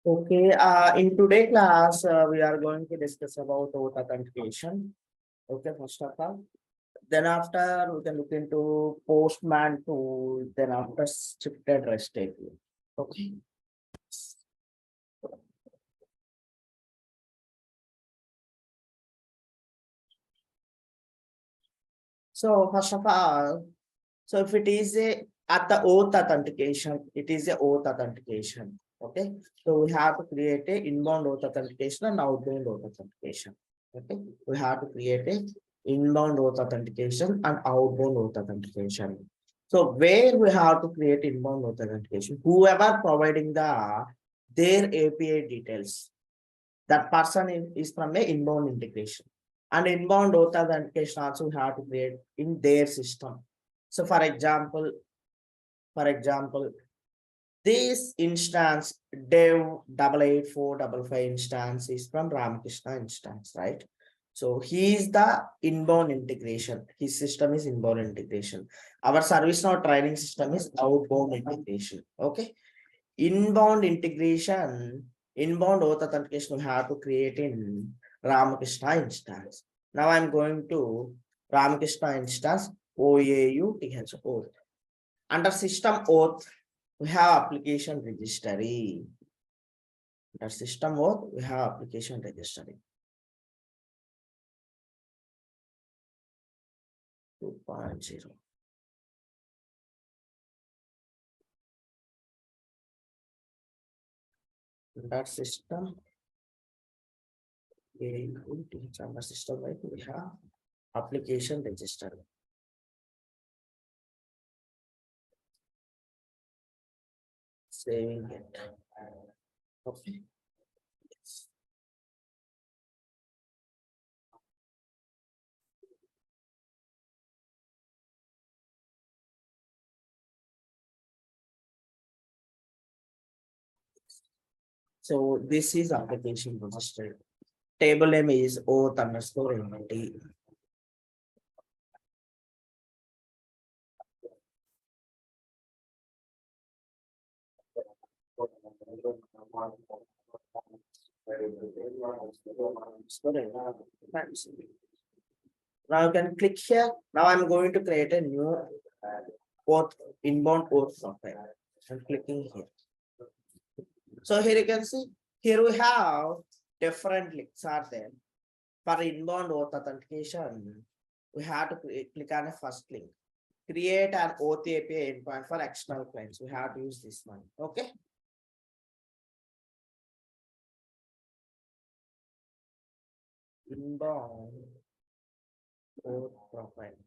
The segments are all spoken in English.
Okay, in today class, we are going to discuss about OAuth authentication. Okay, first of all. Then after, we can look into Postman tool, then after scripted REST API. Okay. So first of all, so if it is a at the OAuth authentication, it is a OAuth authentication. Okay. So we have to create a inbound OAuth authentication and outbound OAuth authentication. Okay. We have to create a inbound OAuth authentication and outbound OAuth authentication. So where we have to create inbound OAuth authentication, whoever providing their API details, that person is from a inbound integration. And inbound OAuth authentication also we have to create in their system. So for example, this instance dev 88455 instance is from Ramakrishna instance, right? So he is the inbound integration. His system is inbound integration. Our Servicenow training system is outbound integration. Okay. Inbound integration, inbound OAuth authentication we have to create in Ramakrishna instance. Now I'm going to Ramakrishna instance OAU oath. Under system oath, we have application registry. Under system oath, we have application registry. 2.0. Under system, under system, right, we have application registry. Saving it. Okay. So this is application registry. Table name is OAuth underscore MT. Now you can click here. Now I'm going to create a new OAuth inbound OAuth profile. I'm clicking here. So here you can see, here we have different links are there. For inbound OAuth authentication, we have to click on a first link. Create an OAuth API endpoint for external clients. We have to use this one. Okay. Inbound OAuth profile.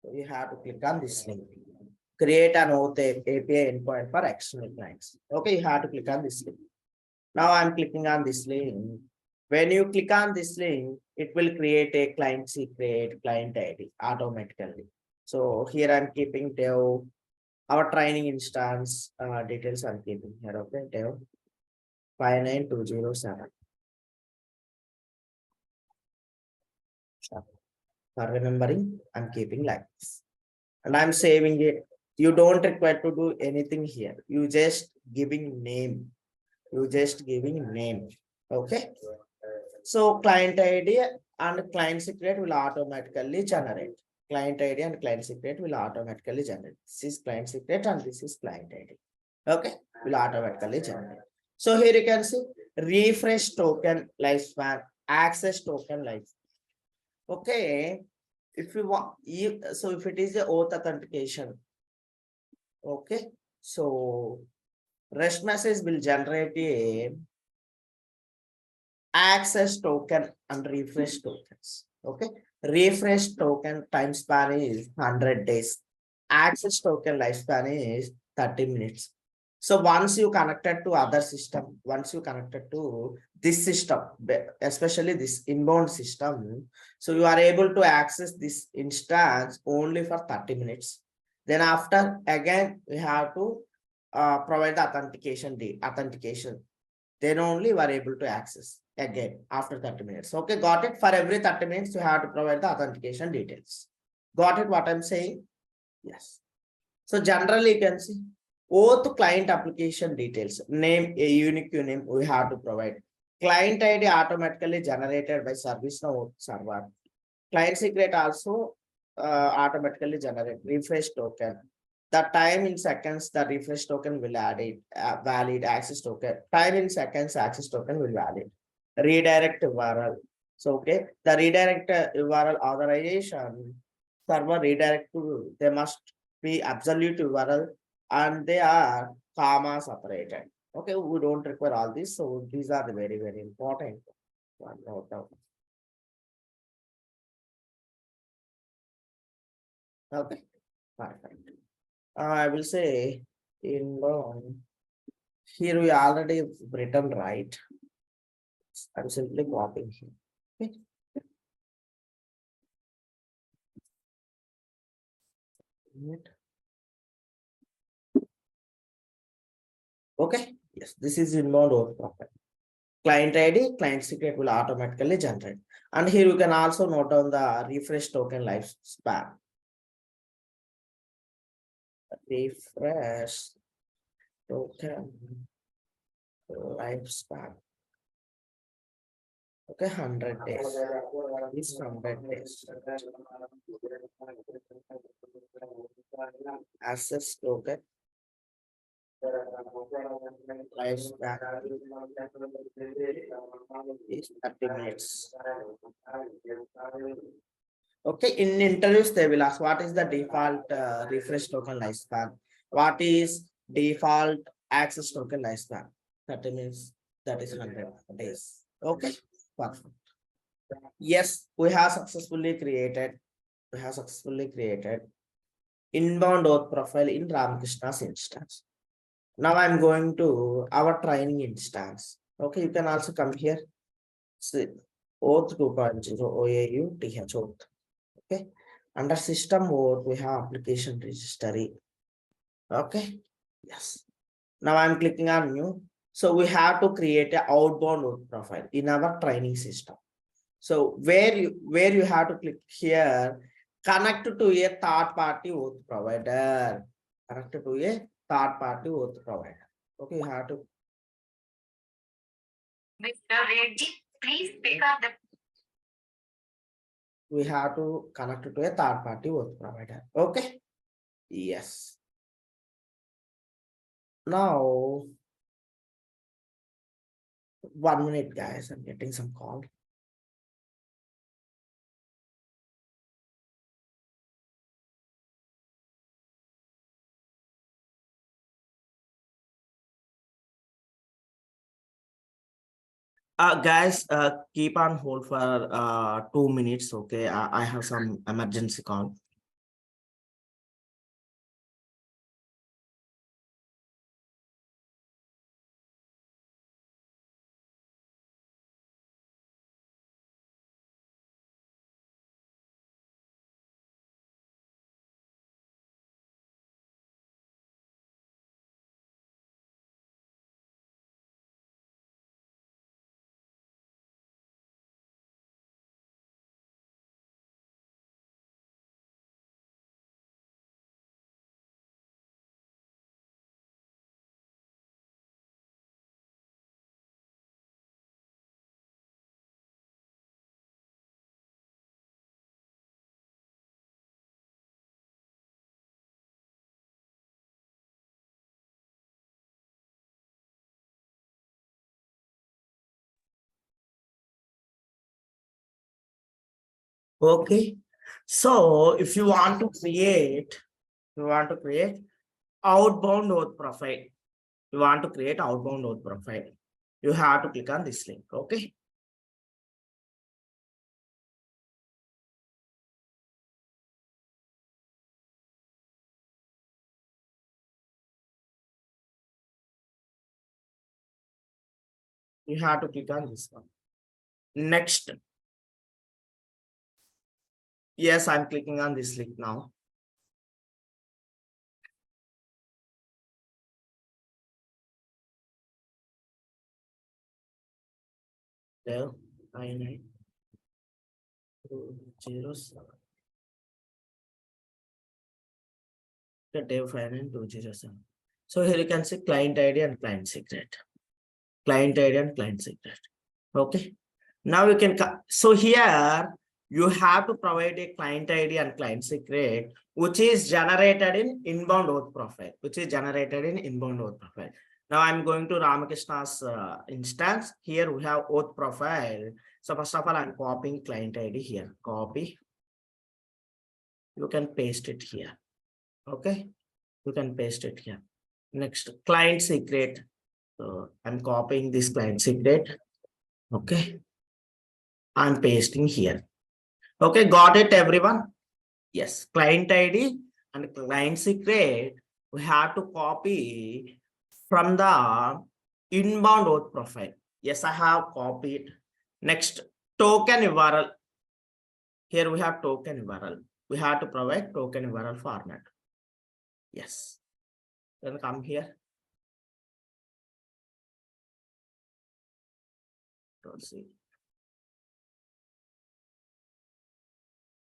So you have to click on this link. Create an OAuth API endpoint for external clients. Okay, you have to click on this link. Now I'm clicking on this link. When you click on this link, it will create a client secret, client ID automatically. So here I'm keeping dev, our training instance details I'm keeping here. Okay, dev 59207. For remembering, I'm keeping like this. And I'm saving it. You don't require to do anything here. You just giving name. You just giving name. Okay. So client ID and client secret will automatically generate. Client ID and client secret will automatically generate. This is client secret and this is client ID. Okay, will automatically generate. So here you can see refresh token lifespan, access token life. Okay, if you want, so if it is a OAuth authentication, okay, so REST message will generate a access token and refresh tokens. Okay, refresh token time span is 100 days. Access token lifespan is 30 minutes. So once you connected to other system, once you connected to this system, especially this inbound system, so you are able to access this instance only for 30 minutes. Then after again, we have to provide the authentication. Then only you are able to access again after 30 minutes. Okay, got it? For every 30 minutes, you have to provide the authentication details. Got it what I'm saying? Yes. So generally you can see Both client application details, name, a unique name we have to provide. Client ID automatically generated by Servicenow server. Client secret also automatically generate refresh token. The time in seconds, the refresh token will add it, valid access token. Time in seconds, access token will valid. Redirect URL. So, okay, the redirect URL authorization, server redirect to, they must be absolute URL and they are comma separated. Okay, we don't require all this. So these are the very, very important one. Note down. Okay, perfect. I will say in here we already written right. I'm simply copying here. Okay. Okay. Yes, this is inbound or profile. Client ID, client secret will automatically generate. And here you can also note down the refresh token lifespan. Refresh token lifespan. Okay, 100 days. It's 100 days. Access token lifespan is 30 minutes. Okay, in interviews they will ask what is the default refresh token lifespan? What is default access token lifespan? 30 minutes, that is 100 days. Okay, perfect. Yes, we have successfully created. We have successfully created inbound auth profile in Ramakrishna's instance. Now I'm going to our training instance. Okay, you can also come here. See, auth 2.0 OAU TH auth. Okay, under system mode we have application registry. Okay, yes. Now I'm clicking on new. So we have to create an outbound auth profile in our training system. So where you have to click here, connect to a third party auth provider. Connect to a third party auth provider. Okay, you have to. Mr. Reddy, please pick up the. We have to connect to a third party auth provider. Okay. Yes. Now, 1 minute, guys. I'm getting some call. Guys, keep on hold for 2 minutes. Okay, I have some emergency call. Okay, so if you want to create outbound auth profile. You want to create outbound auth profile. You have to click on this link. Okay. You have to click on this one. Next. Yes, I'm clicking on this link now. There, 99207. Dev 59207. So here you can see client ID and client secret. Client ID and client secret. Okay. Now you can, so here you have to provide a client ID and client secret, which is generated in inbound auth profile, Now I'm going to Ramakrishna's instance. Here we have auth profile. So first of all, I'm copying client ID here. Copy. You can paste it here. Okay. You can paste it here. Next, client secret. So I'm copying this client secret. Okay. I'm pasting here. Okay, got it, everyone? Yes, client ID and client secret, we have to copy from the inbound auth profile. Yes, I have copied. Next, token URL. Here we have token URL. We have to provide token URL format. Yes. Then come here. Don't see.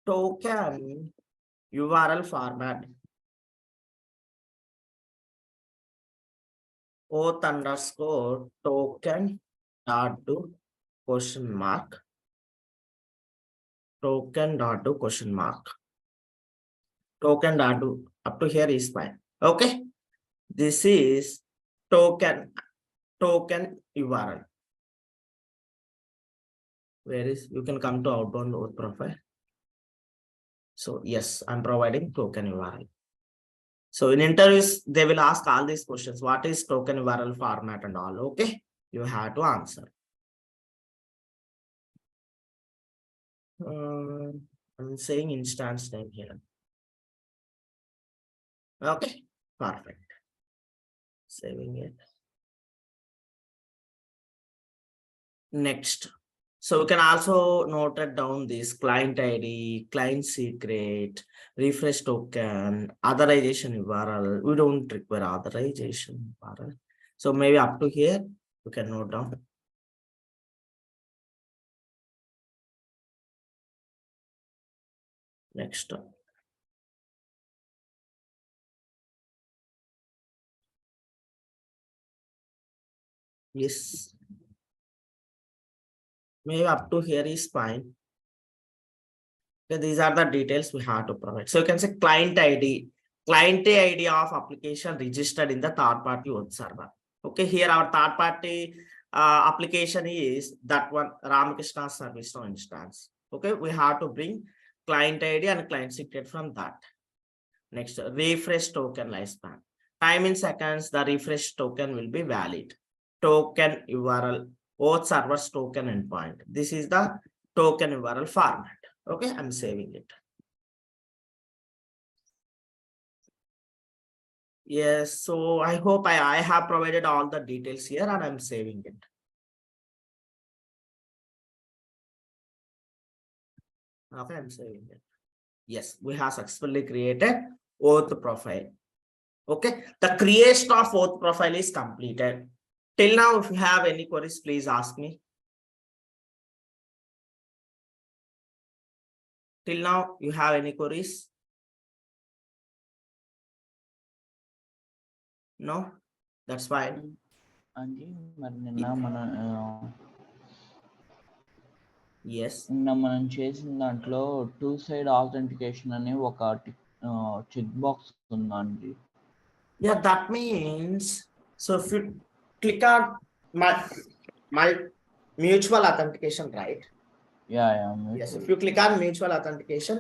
Token URL format. Auth underscore token dot to question mark. Token dot to question mark. Token dot to up to here is fine. Okay. This is token URL. Where is, you can come to outbound auth profile. So yes, I'm providing token URL. So in interviews, they will ask all these questions. What is token URL format and all? Okay. You have to answer. I'm saying instance name here. Okay, perfect. Saving it. Next. So we can also note it down this client ID, client secret, refresh token, authorization URL. We don't require authorization URL. So maybe up to here, you can note down. Next. Yes. Maybe up to here is fine. Okay, these are the details we have to provide. So you can say client ID of application registered in the third party auth server. Okay, here our third party application is that one, Ramakrishna Servicenow instance. Okay, we have to bring client ID and client secret from that. Next, refresh token lifespan. Time in seconds, the refresh token will be valid. Token URL, auth server's token endpoint. This is the token URL format. Okay, I'm saving it. Yes, so I hope I have provided all the details here and I'm saving it. Okay, I'm saving it. Yes, we have successfully created auth profile. Okay, the creation of auth profile is completed. Till now, if you have any queries, please ask me. Till now, you have any queries? No, that's fine. Yes. మనం చేసిన దాంట్లో 2-side authentication అనే ఒక check box ఉందండి. Yeah, that means, so if you click on my mutual authentication, right? Yeah. Yes, if you click on mutual authentication,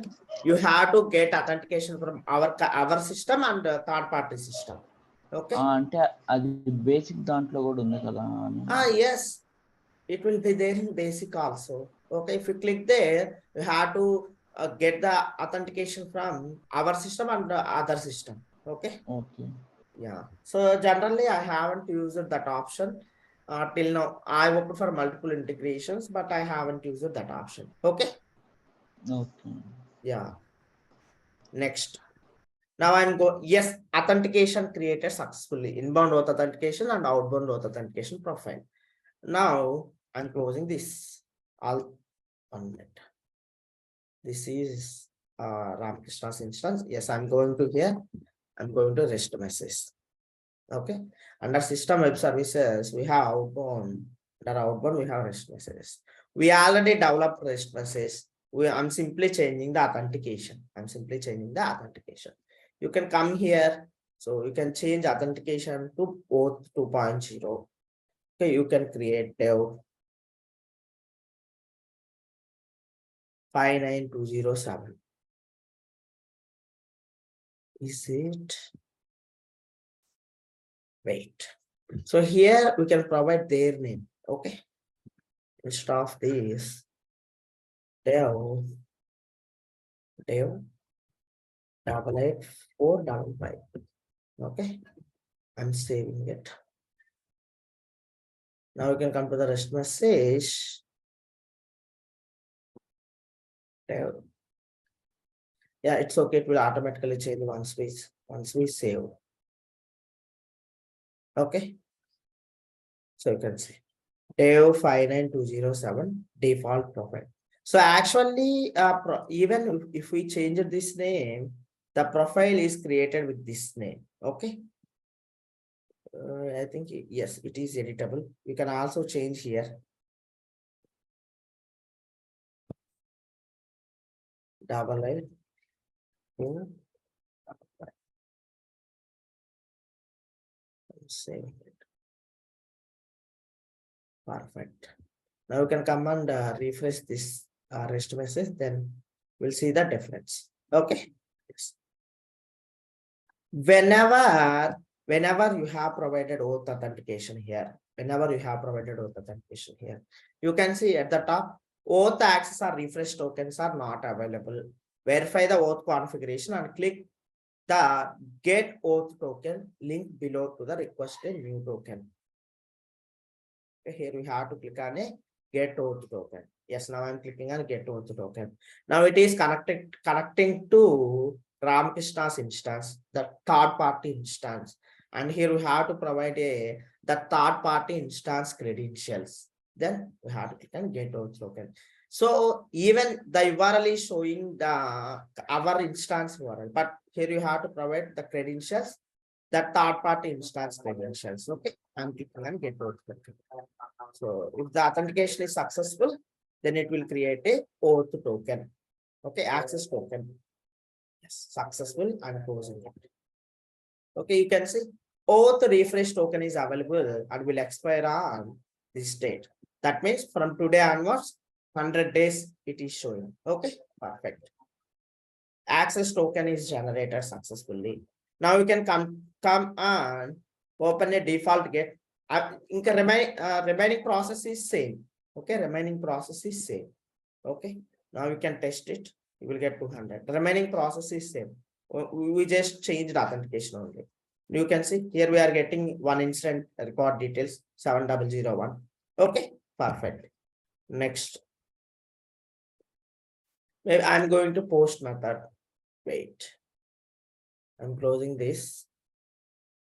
you have to get authentication from our system and third party system. Okay. అంటే అది basic దాంట్లో కూడా ఉంది కదా. Yes, it will be there in basic also. Okay, if you click there, you have to get the authentication from our system and the other system. Okay. Yeah, so generally I haven't used that option till now. I worked for multiple integrations, but I haven't used that option. Okay. Yeah. Next, now I'm yes, authentication created successfully, inbound auth authentication and outbound auth authentication profile. Now I'm closing this. I'll 1 minute. This is Ramakrishna's instance. Yes, I'm going to here. I'm going to rest message. Okay. Under system web services, we have outbound. Under outbound, we have REST messages. We already developed REST messages. I'm simply changing the authentication. You can come here. So you can change authentication to OAuth 2.0. Okay, you can create dev 59207. Is it? Wait. So here we can provide their name. Okay. Instead of this, dev 88455. Okay. I'm saving it. Now we can come to the rest message. Dev. Yeah, it's okay. It will automatically change once we save. Okay. So you can see dev 59207 default profile. So actually, even if we change this name, the profile is created with this name. Okay. I think yes, it is editable. You can also change here. Double I. Save it. Perfect. Now you can come and refresh this REST message, then we'll see the difference. Okay. Yes. Whenever you have provided OAuth authentication here, you can see at the top, OAuth access or refresh tokens are not available. Verify the OAuth configuration and click the get OAuth token link below to the request a new token. Okay, here we have to click on a get OAuth token. Yes, now I'm clicking on get OAuth token. Now it is connecting to Ramakrishna's instance, the third party instance. And here we have to provide the third party instance credentials. Then we have to click on get OAuth token. So even the URL is showing the our instance URL, but here you have to provide the credentials, the third party instance credentials. Okay, I'm clicking on get OAuth token. So if the authentication is successful, then it will create a OAuth token. Okay, access token. Yes, successful and closing it. Okay, you can see OAuth refresh token is available and will expire on this date. That means from today onwards, 100 days it is showing. Okay, perfect. Access token is generated successfully. Now you can come and open a default get. Remaining process is same. Okay, remaining process is same. Okay, now you can test it. You will get 200. The remaining process is same. We just changed authentication only. You can see here we are getting one incident record details 7001. Okay, perfect. Next, maybe I'm going to post method. Wait, I'm closing this.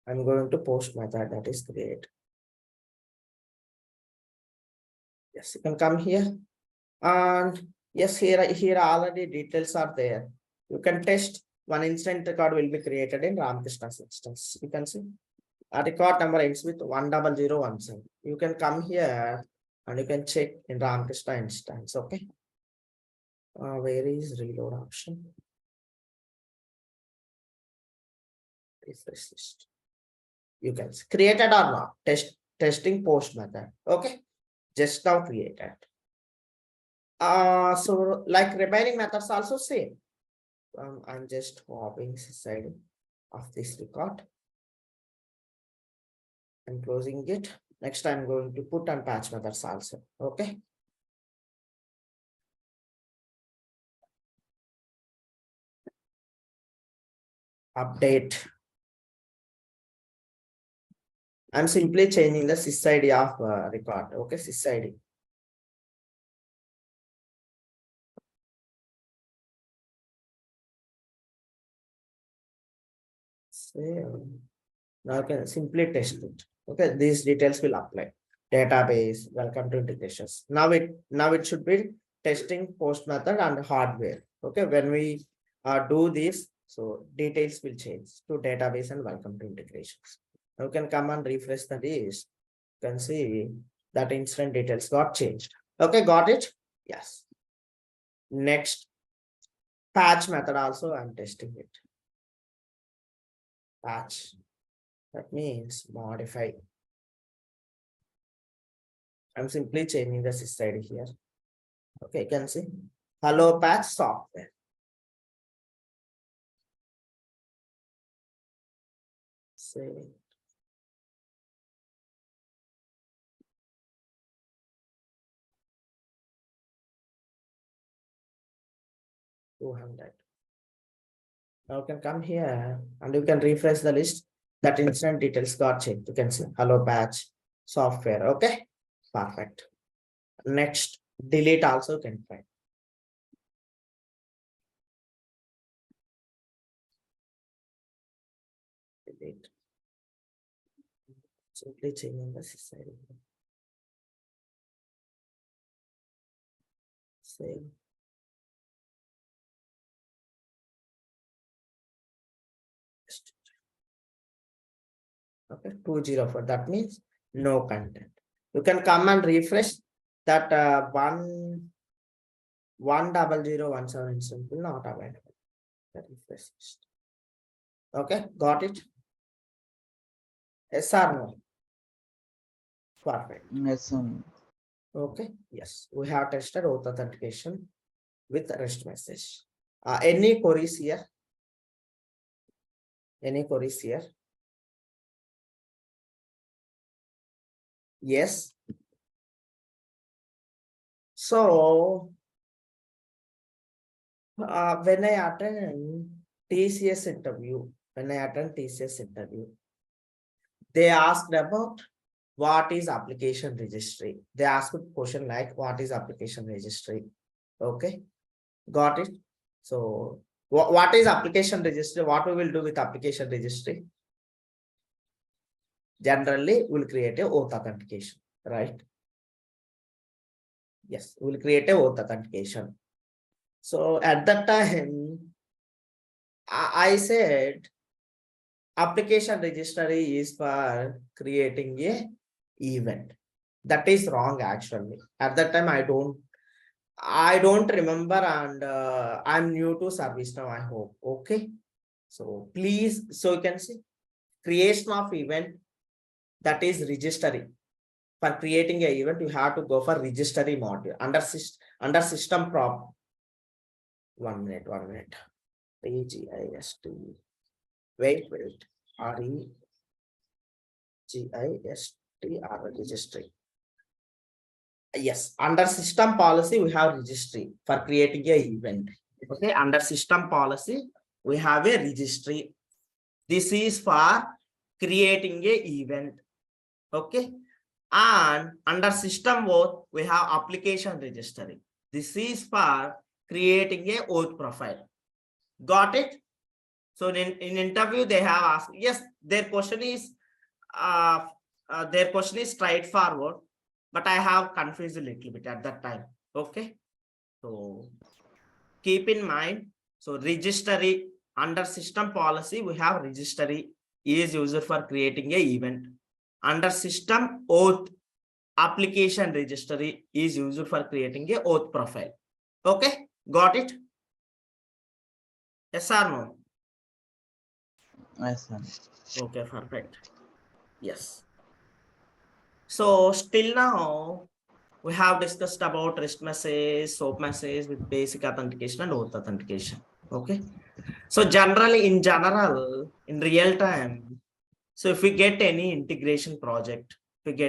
I'm going to post method that is create. Yes, you can come here. And yes, here already details are there. You can test one incident record will be created in Ramakrishna's instance. You can see a record number ends with 10017. You can come here and you can check in Ramakrishna instance. Okay. Where is reload option? Refresh list. You can see created or not. Testing post method. Okay. Just now created. So like remaining methods also same. I'm just copying side of this record and closing it. Next I'm going to put and patch methods also. Okay. Update. I'm simply changing the sys of record. Okay, sys. So now I can simply test it. Okay, these details will apply. Database, welcome to integrations. Now it should be testing post method and hardware. Okay, when we do this, so details will change to database and welcome to integrations. You can come and refresh the list. You can see that incident details got changed. Okay, got it? Yes. Next, patch method also I'm testing it. Patch. That means modify. I'm simply changing the sys ID here. Okay, you can see. Hello patch software. Say 200. Now you can come here and you can refresh the list. That incident details got changed. You can see hello patch software. Okay, perfect. Next, delete also can find. Delete. Simply changing the sys ID. Save. Okay, 204. That means no content. You can come and refresh that 10017 instant will not available. The refresh list. Okay, got it? Yes or no? Perfect. Yes, Okay, yes, we have tested auth authentication with REST message. Any queries here? Any queries here? Yes. So, when I attend TCS interview, they asked about what is application registry. They asked a question like, what is application registry? Okay, got it. So, what is application registry? What we will do with application registry? Generally, we'll create a auth authentication, right? Yes, we'll create a auth authentication. So at that time, I said application registry is for creating a event. That is wrong actually. At that time, I don't remember, and I'm new to Servicenow, I hope. Okay. So please, so you can see creation of event, that is registry. For creating an event, you have to go for registry module under system prop. 1 minute. REGIST. Wait. Registry. Yes, under system policy, we have registry for creating a event. Okay, under system policy, we have a registry. This is for creating a event. Okay, and under system auth, we have application registry. This is for creating a auth profile. Got it? So in interview, they have asked, yes, their question is straightforward, but I have confused a little bit at that time. Okay, so keep in mind. So registry, under system policy, we have registry is used for creating a event. Under system auth, application registry is used for creating a auth profile. Okay, got it? Yes or no? yes, Okay, perfect. Yes. So still now we have discussed about REST message, SOAP message with basic authentication and auth authentication. Okay. So generally, in real time, so if we get any integration project, and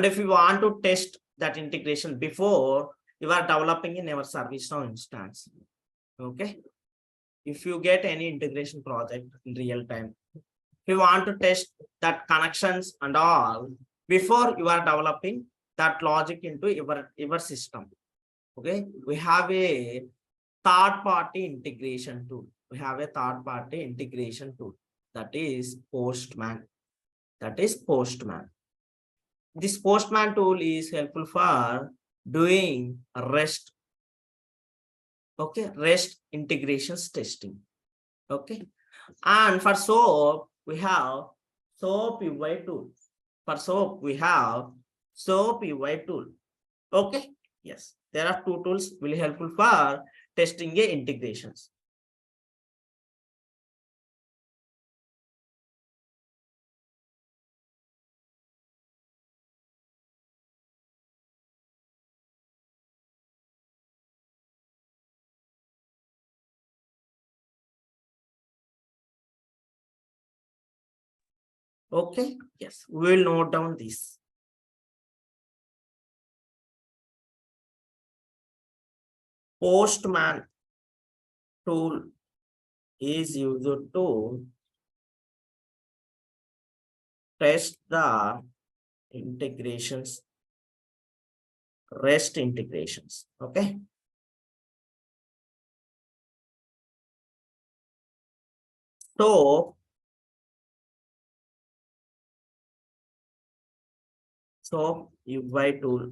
if you want to test that integration before you are developing in our ServiceNow instance, okay, if you get any integration project in real time, if you want to test that connections and all before you are developing that logic into your system, okay, we have a third-party integration tool. That is Postman. This Postman tool is helpful for doing REST. Okay, REST integrations testing. Okay, and for SOAP, we have SOAP UI tool. For SOAP, we have SOAP UI tool. Okay. Yes, there are two tools really helpful for testing a integrations. Okay. Yes, we will note down this. Postman tool is used to test the integrations, REST integrations. Okay. So UI tool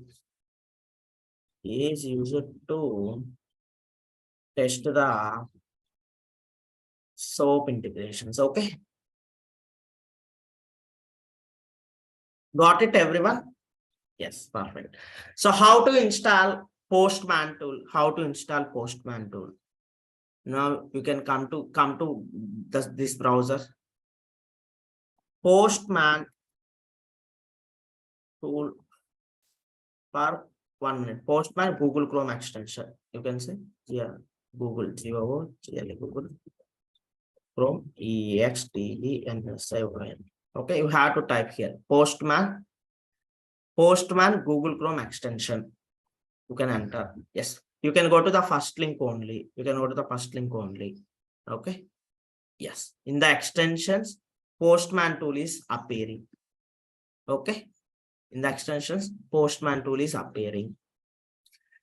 is used to test the SOAP integrations. Okay. Got it, everyone? Yes, perfect. So how to install Postman tool? How to install Postman tool? Now you can come to this browser. Postman tool for 1 minute. Postman Google Chrome extension. You can see here Google Google Chrome EXTENSION. Okay, you have to type here Postman Google Chrome extension. You can enter. Yes, you can go to the first link only. You can go to the first link only. Okay. Yes, in the extensions, Postman tool is appearing. Okay. In the extensions, Postman tool is appearing.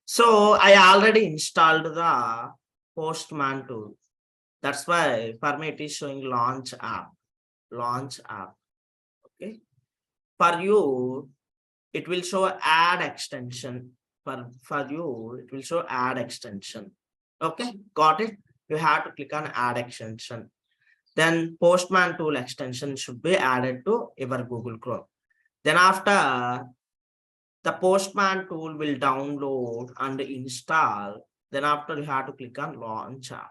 So I already installed the Postman tool. That's why for me it is showing launch app. Launch app. Okay. For you, it will show add extension. For you, it will show add extension. Okay, got it. You have to click on add extension. Then Postman tool extension should be added to your Google Chrome. Then after the Postman tool will download and install. Then after you have to click on launch app.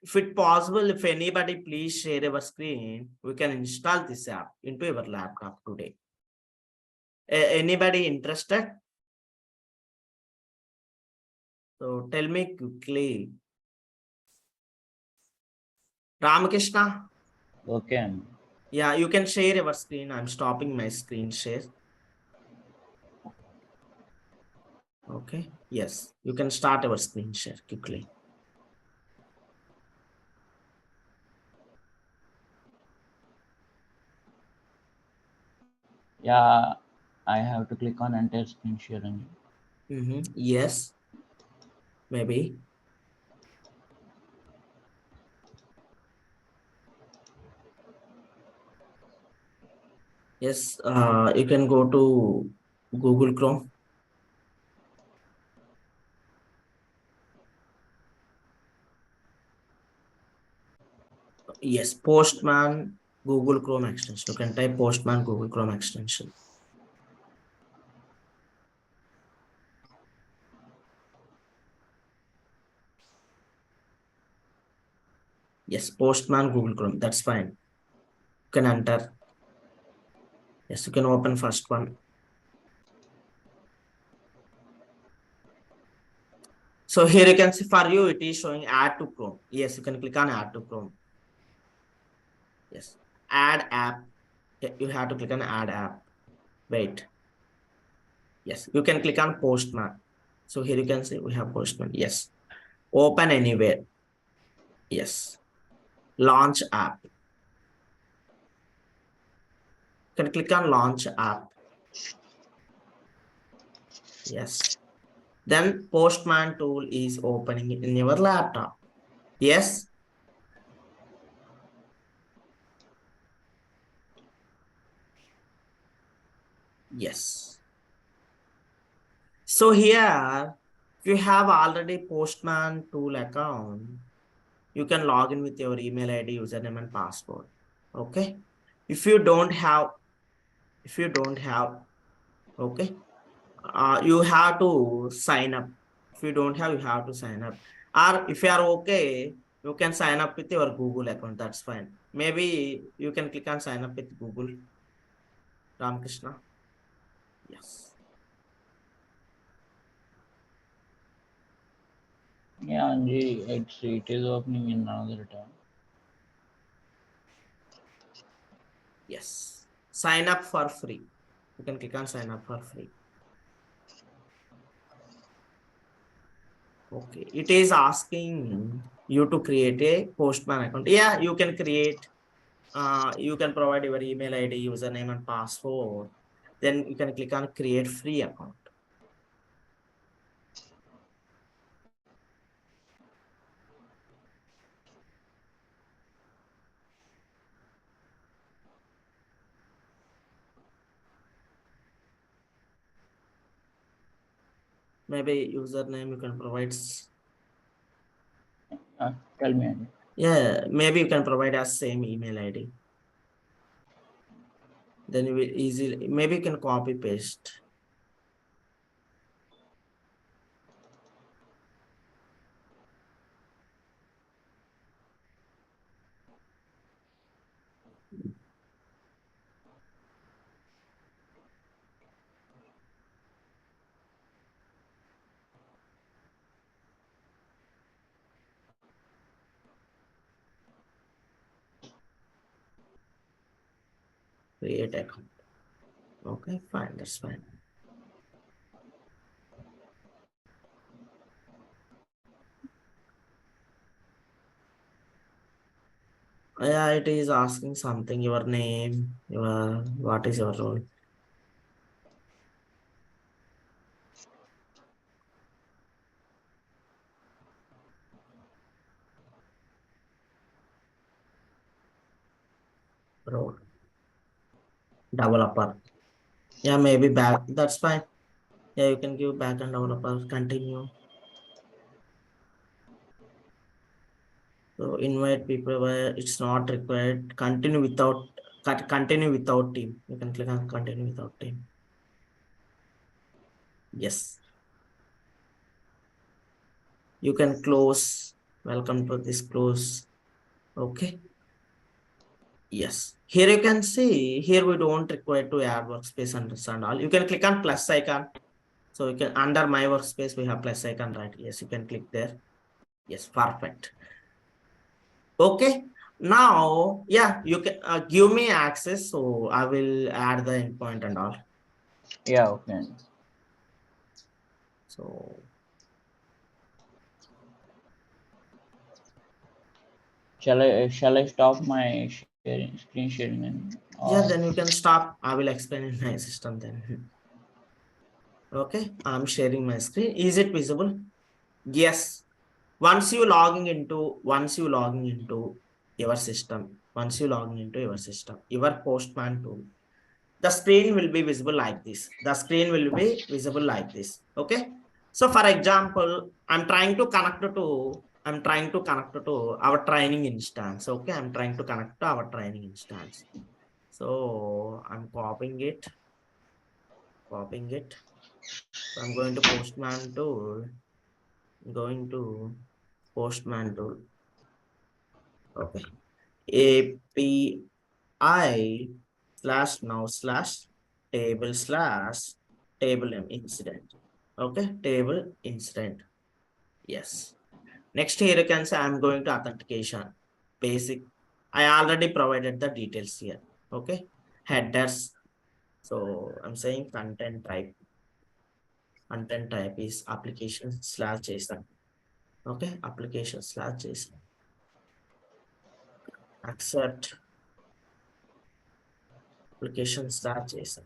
If it possible, if anybody please share your screen, we can install this app into your laptop today. Anybody interested? So tell me quickly. Ramakrishna? Okay. Yeah, you can share your screen. I'm stopping my screen share. Okay. Yes, you can start our screen share quickly. Yeah, I have to click on enter screen sharing. Yes, maybe. Yes, you can go to Google Chrome. Yes, Postman Google Chrome extension. You can type Postman Google Chrome extension. Yes, Postman Google Chrome. That's fine. You can enter. Yes, you can open first one. So here you can see for you, it is showing add to Chrome. Yes, you can click on add to Chrome. Yes, add app. You have to click on add app. Wait. Yes, you can click on Postman. So here you can see we have Postman. Yes. Open anywhere. Yes. Launch app. You can click on launch app. Yes. Then Postman tool is opening in your laptop. Yes. Yes. So here, if you have already Postman tool account, you can log in with your email ID, username, and password. Okay. If you don't have, okay, you have to sign up. If you don't have, you have to sign up. Or if you are okay, you can sign up with your Google account. That's fine. Maybe you can click on sign up with Google. Ramakrishna. Yes. Yeah, Anji, it is opening in another tab. Yes. Sign up for free. You can click on sign up for free. Okay. It is asking you to create a Postman account. Yeah, you can create. You can provide your email ID, username, and password. Then you can click on create free account. Maybe username you can provide. Tell me, Anji. Yeah, maybe you can provide us same email ID. Then you will easily, maybe you can copy paste. Create account. Okay, fine, that's fine. Yeah, it is asking something, your name, your, what is your role? Role. Developer. Yeah, maybe back, that's fine. Yeah, you can give backend developer, continue. So invite people where it's not required. Continue without, continue without team. You can click on continue without team. Yes. You can close. Welcome to this close. Okay. Yes. Here you can see, here we don't require to add workspace and all. You can click on plus icon. So you can, under my workspace, we have plus icon, right? Yes, you can click there. Yes, perfect. Okay. Now, yeah, you can give me access. So I will add the endpoint and all. Yeah, okay, Anji. So Shall I stop my screen sharing? yeah, then you can stop. I will explain in my system then. Okay, I'm sharing my screen. Is it visible? Yes. Once you logging into your system, your Postman tool, the screen will be visible like this. The screen will be visible like this. Okay. So for example, I'm trying to connect to our training instance. Okay. I'm trying to connect to our training instance. So I'm copying it. So I'm going to Postman tool, Postman tool. Okay. API/now/table/table incident. Okay, table incident. Yes. Next here you can say I'm going to authentication. Basic. I already provided the details here. Okay. Headers. So I'm saying content type. Content type is application/JSON. Okay, application/JSON. Accept application/JSON.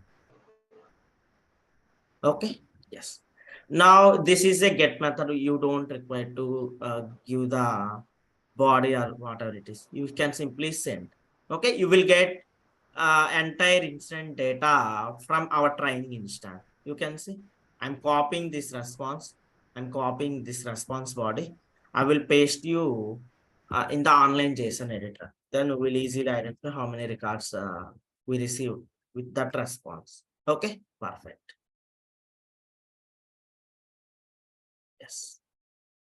Okay. Yes. Now this is a get method. You don't require to give the body or whatever it is. You can simply send. Okay. You will get entire instance data from our training instance. You can see I'm copying this response. I'm copying this response body. I will paste you in the online JSON editor. then we will easily identify how many records we received with that response. Okay, perfect. Yes,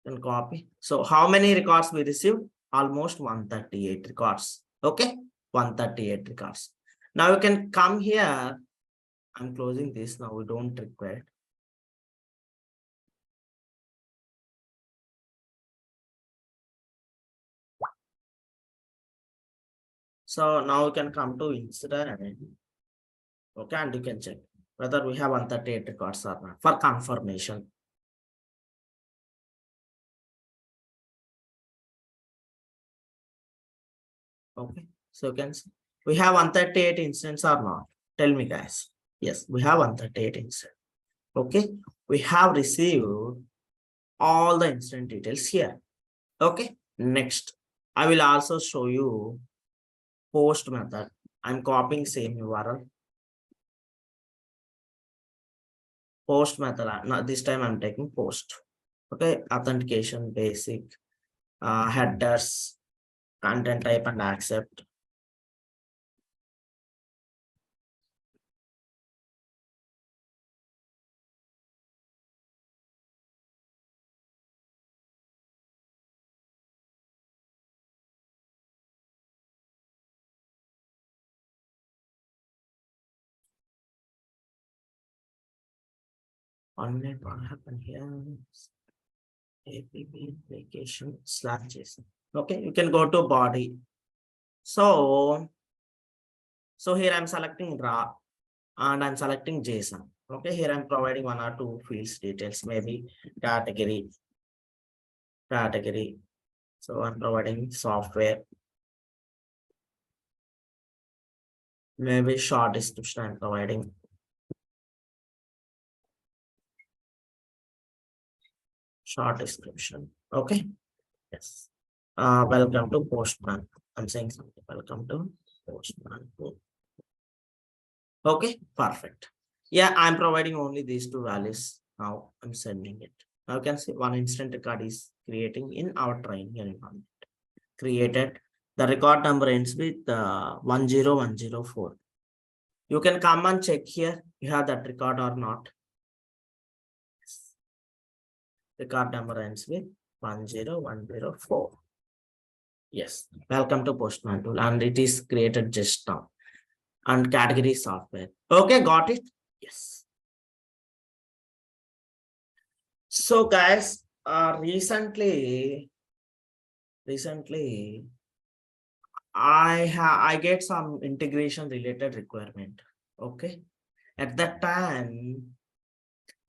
then copy. So how many records we received? Almost 138 records. Okay, 138 records. Now you can come here. I'm closing this now. We don't require. So now you can come to incident. Okay, and you can check whether we have 138 records or not for confirmation. Okay, so you can see we have 138 incidents or not. Tell me, guys. Yes, we have 138 incidents. Okay, we have received all the incident details here. Okay, next, I will also show you post method. I'm copying same URL. Post method. Not this time I'm taking post. Okay, authentication basic, headers, content type and accept. Online what happened here? App application / JSON. Okay, you can go to body. So here I'm selecting raw and I'm selecting JSON. Okay, here I'm providing 1 or 2 fields details, maybe category. So I'm providing software, maybe short description I'm providing. Short description. Okay. Yes. Welcome to Postman. I'm saying something. Welcome to Postman. Okay, perfect. Yeah, I'm providing only these 2 values. Now I'm sending it. Now you can see one instant record is creating in our training environment. Created. The record number ends with 10104. You can come and check here. You have that record or not. Record number ends with 10104. Yes, welcome to Postman tool, and it is created just now. And category software. Okay, got it? Yes. So guys, recently I get some integration related requirement. Okay. At that time,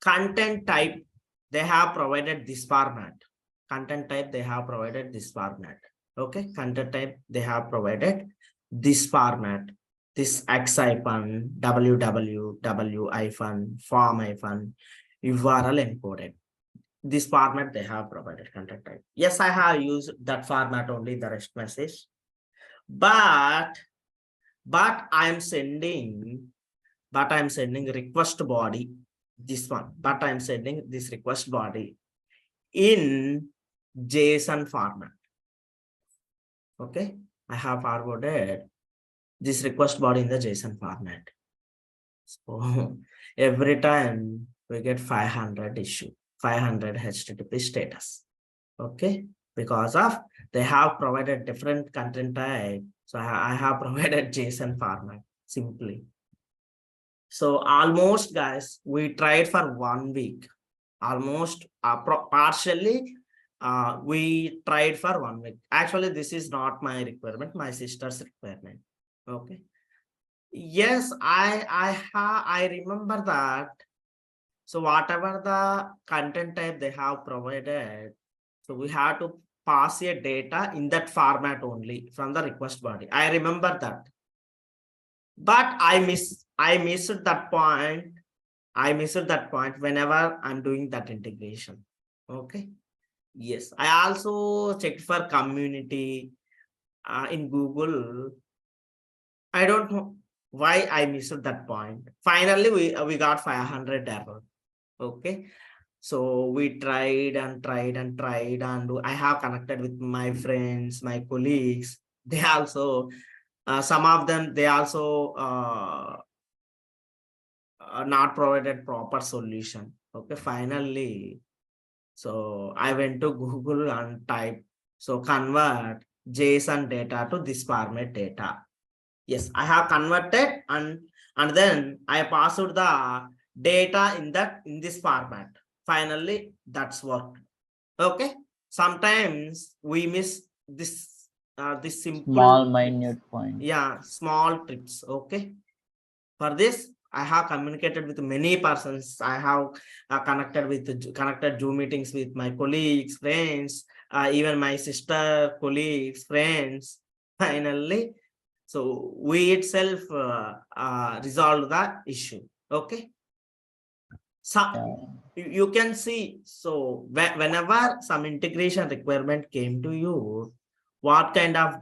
content type, they have provided this format. Content type, they have provided this format. Okay. Content type, they have provided this format. This X hyphen, www hyphen, form hyphen, URL encoded. This format they have provided content type. Yes, I have used that format only, the REST message. But I'm sending request body, this one, but I'm sending this request body in JSON format. Okay, I have forwarded this request body in the JSON format. So every time we get 500 issue, 500 HTTP status. Okay, because of they have provided different content type. So I have provided JSON format simply. So almost guys, we tried for 1 week. Almost partially we tried for 1 week. Actually, this is not my requirement, my sister's requirement. Okay. Yes, I remember that. So whatever the content type they have provided, so we have to pass a data in that format only from the request body. I remember that. But I missed that point. I missed that point whenever I'm doing that integration. Okay. Yes. I also checked for community in Google. I don't know why I missed that point. Finally, we got 500 error. Okay. So we tried and I have connected with my friends, my colleagues. they also some of them they also not provided proper solution. Okay, finally, so I went to Google and type, so convert JSON data to this format data. Yes, I have converted, and then I passed the data in this format. Finally, that's worked. Okay, sometimes we miss this simple Small tricks. minute point. Yeah, small tricks. Okay, for this I have communicated with many persons. I have connected Zoom meetings with my colleagues, friends, even my sister, colleagues, friends. Finally, so we itself resolved the issue. Okay. So Yeah. you can see, so whenever some integration requirement came to you, what kind of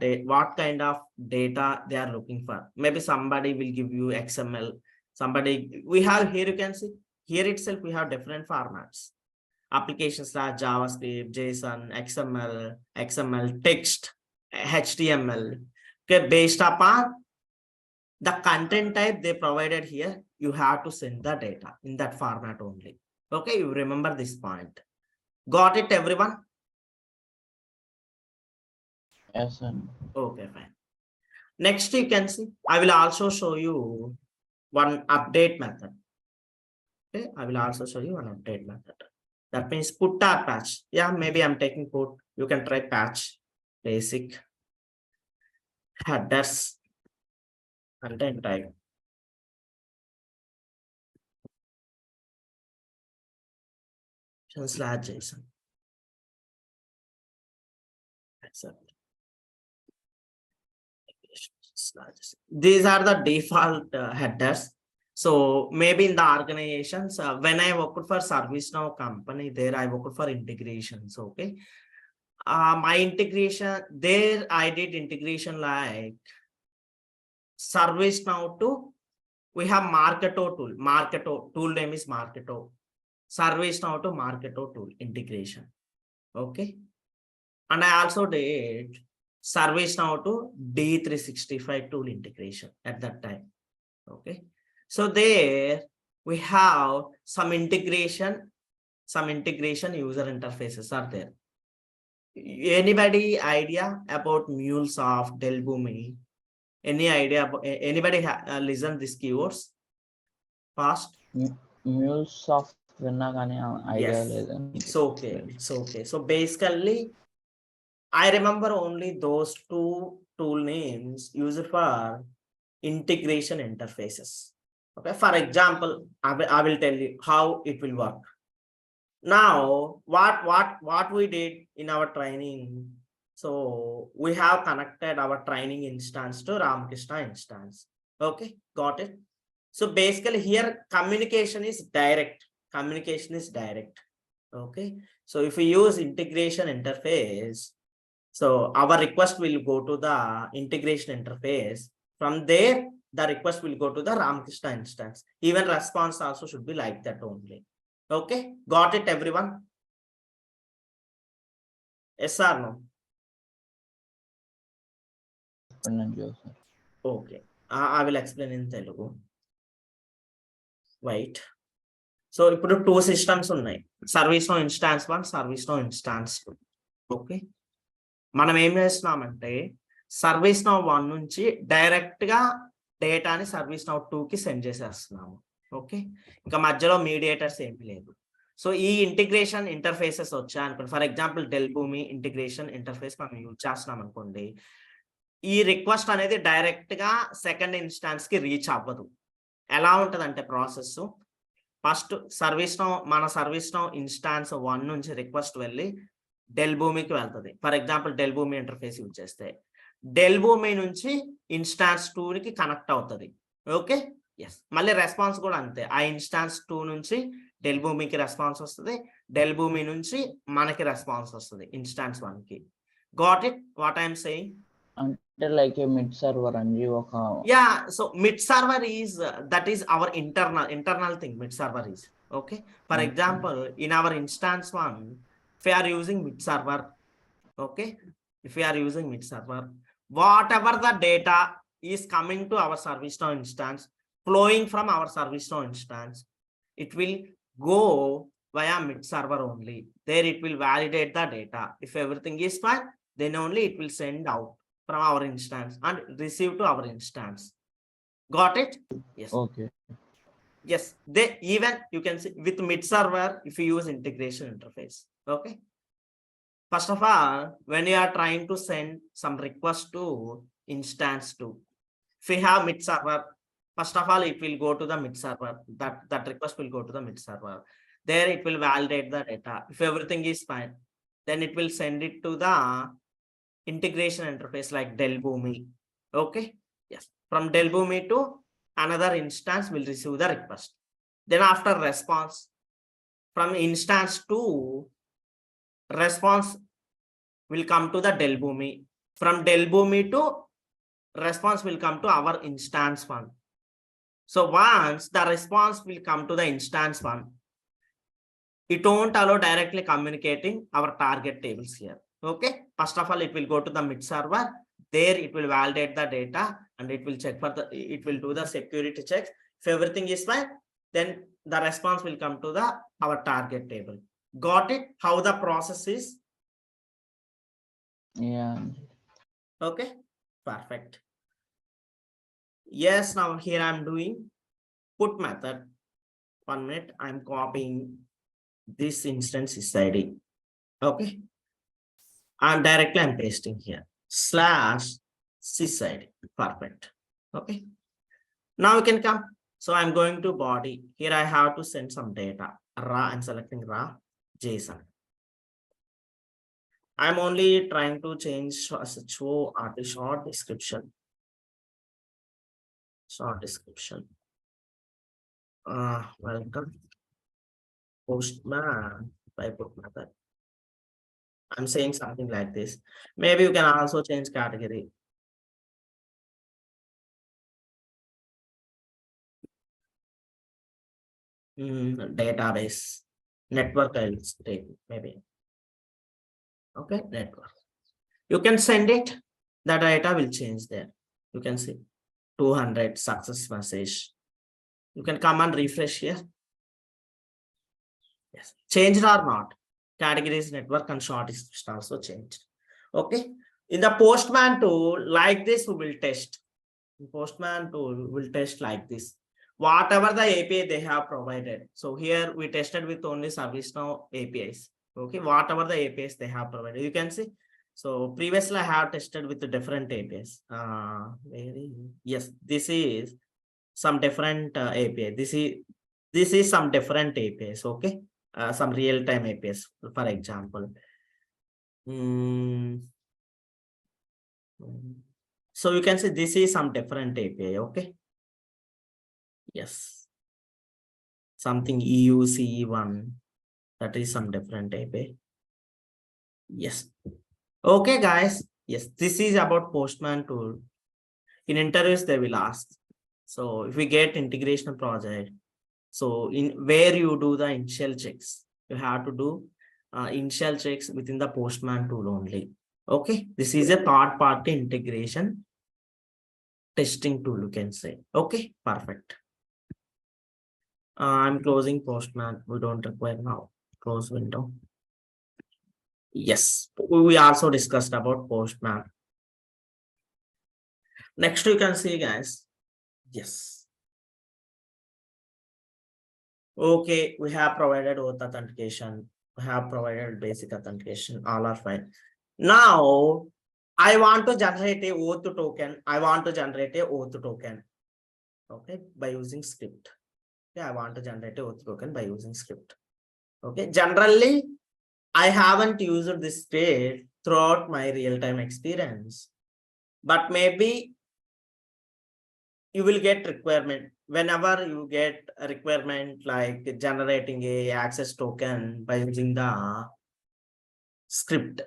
data they are looking for. Maybe somebody will give you XML. Somebody, we have here, you can see here itself we have different formats. Applications like JavaScript, JSON, XML, text, HTML. Okay, based upon the content type they provided here, you have to send the data in that format only. Okay, you remember this point. Got it, everyone? Yes, sir. Okay, fine. Next, you can see, I will also show you one update method. Okay, I will also show you one update method. That means put or patch. Yeah, maybe I'm taking put. You can try patch, basic, headers, content type. Slash JSON. Accept. These are the default headers. So maybe in the organizations, when I worked for Servicenow company, there I worked for integrations. Okay, my integration there, I did integration like Servicenow to, we have Marketo tool. Marketo tool name is Marketo. Servicenow to Marketo tool integration. Okay, and I also did Servicenow to D365 tool integration at that time. Okay, so there we have some integration user interfaces are there. Anybody idea about MuleSoft, Delbumi? Any idea about, anybody listen these keywords fast? MuleSoft విన్నా కానీ idea Yes, లేదండి. it's okay, it's okay. So basically I remember only those two tool names used for integration interfaces. Okay, for example, I will tell you how it will work. Now what we did in our training, so we have connected our training instance to Ramakrishna instance. Okay, got it. So basically here communication is direct. Okay, so if we use integration interface, so our request will go to the integration interface. From there, the request will go to the Ramakrishna instance. Even response also should be like that only. Okay, got it, everyone? Yes or no? Okay, I will explain in Telugu. Wait. So ఇప్పుడు two systems ఉన్నాయి. Servicenow instance 1, Servicenow instance 2. Okay, మనం ఏం చేస్తున్నామంటే Servicenow 1 నుంచి direct గా డేటాని Servicenow 2 కి send చేసేస్తున్నాము. Okay, ఇంకా మధ్యలో మీడియేటర్స్ ఏమీ లేదు. సో ఈ ఇంటిగ్రేషన్ ఇంటర్ఫేసెస్ వచ్చాయి అనుకోండి, ఫర్ ఎగ్జాంపుల్ డెల్బూమి ఇంటిగ్రేషన్ ఇంటర్ఫేస్ మనం యూజ్ చేస్తున్నాం అనుకోండి, ఈ రిక్వెస్ట్ అనేది డైరెక్ట్ గా సెకండ్ ఇన్స్టాన్స్ కి రీచ్ అవ్వదు. ఎలా ఉంటదంటే ప్రాసెస్, ఫస్ట్ మన Servicenow ఇన్స్టాన్స్ 1 నుంచి రిక్వెస్ట్ వెళ్ళి డెల్బూమికి వెళ్తుంది. ఫర్ ఎగ్జాంపుల్ డెల్బూమి ఇంటర్ఫేస్ యూజ్ చేస్తే డెల్బూమి నుంచి ఇన్స్టాన్స్ 2 కి కనెక్ట్ అవుతుంది. ఓకే, ఎస్, మళ్ళీ రెస్పాన్స్ కూడా అంతే. ఆ ఇన్స్టాన్స్ 2 నుంచి డెల్బూమికి రెస్పాన్స్ వస్తుంది, డెల్బూమి నుంచి మనకి రెస్పాన్స్ వస్తుంది ఇన్స్టాన్స్ 1 కి. Got it what I'm saying? అంటే లైక్ ఏ మిడ్ సర్వర్ అండి ఒక. Yeah, so mid server is that is our internal thing. Mid server is okay. For example, in our instance 1, if we are using mid server, okay, if we are using mid server, whatever the data is coming to our ServiceNow instance, flowing from our ServiceNow instance, it will go via mid server only. There it will validate the data. If everything is fine, then only it will send out from our instance and receive to our instance. Got it? Yes. Okay. Yes, they even you can see with mid server if you use integration interface. Okay. First of all, when you are trying to send some request to instance to, if we have mid server, first of all, it will go to the mid server. That request will go to the mid server. There it will validate the data. If everything is fine, then it will send it to the integration interface like Delboomi. Okay. Yes. From Delboomi to another instance will receive the request. Then after response, from instance to response will come to the Delboomi. From Delboomi to response will come to our instance one. So once the response will come to the instance one, it won't allow directly communicating our target tables here. Okay. First of all, it will go to the mid server. There it will validate the data and it will check for the, it will do the security checks. If everything is fine, then the response will come to the our target table. Got it? How the process is? Yeah. Okay. Perfect. Yes, now here I'm doing put method. 1 minute, I'm copying this instance SID. Okay. I'm pasting here slash sysid. Perfect. Okay. Now we can come. So I'm going to body. Here I have to send some data. Raw, I'm selecting raw JSON. I'm only trying to change show short description. Short description. Welcome. Postman by put method. I'm saying something like this. Maybe you can also change category. Database. Network I'll take maybe. Okay, network. You can send it. The data will change there. You can see 200 success message. You can come and refresh here. Yes, changed or not. Categories, network, and short is also changed. Okay. In the Postman tool, like this, we will test. Postman tool will test like this. Whatever the API they have provided. So here we tested with only ServiceNow APIs. Okay, whatever the APIs they have provided, you can see. So previously I have tested with the different APIs. Yes, this is some different API. This is some different APIs. Okay, some real-time APIs, for example. So you can see this is some different API. Okay. Yes. Something EUCE1. That is some different API. Yes. Okay, guys. Yes, this is about Postman tool. In interviews, they will ask. So if we get integration project, so in where you do the initial checks, you have to do initial checks within the Postman tool only. Okay, this is a third-party integration testing tool, you can say. Okay, perfect. I'm closing Postman. We don't require now. Close window. Yes, we also discussed about Postman. Next, you can see, guys. Yes. Okay, we have provided OAuth authentication. We have provided basic authentication. All are fine. Now, I want to generate a OAuth token. I want to generate a OAuth token. Okay, by using script. Yeah, I want to generate a OAuth token by using script. Okay, generally, I haven't used this script throughout my real-time experience, but maybe you will get requirement whenever you get a requirement like generating a access token by using the script.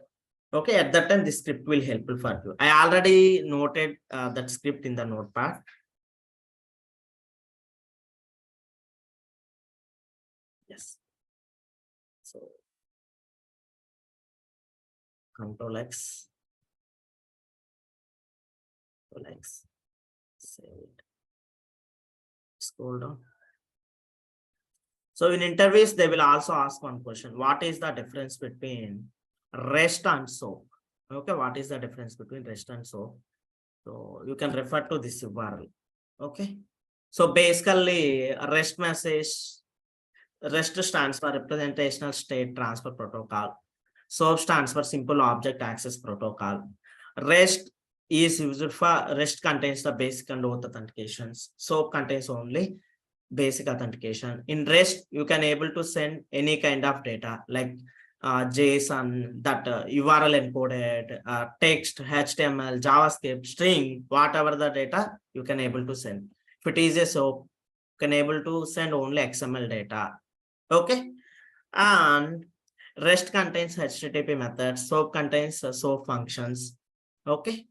Okay, at that time, this script will helpful for you. I already noted that script in the notepad. Yes. So Control X. like save it. Scroll down. So in interviews, they will also ask one question. What is the difference between REST and SOAP? Okay, what is the difference between REST and SOAP? So you can refer to this URL. Okay. So basically, REST stands for Representational State Transfer Protocol. SOAP stands for Simple Object Access Protocol. REST is used for REST contains the basic and OAuth authentications. SOAP contains only basic authentication. In REST, you can able to send any kind of data like JSON, that URL encoded, text, HTML, JavaScript, string, whatever the data you can able to send. If it is a SOAP, you can able to send only XML data. Okay, and REST contains HTTP methods, SOAP contains SOAP functions. Okay,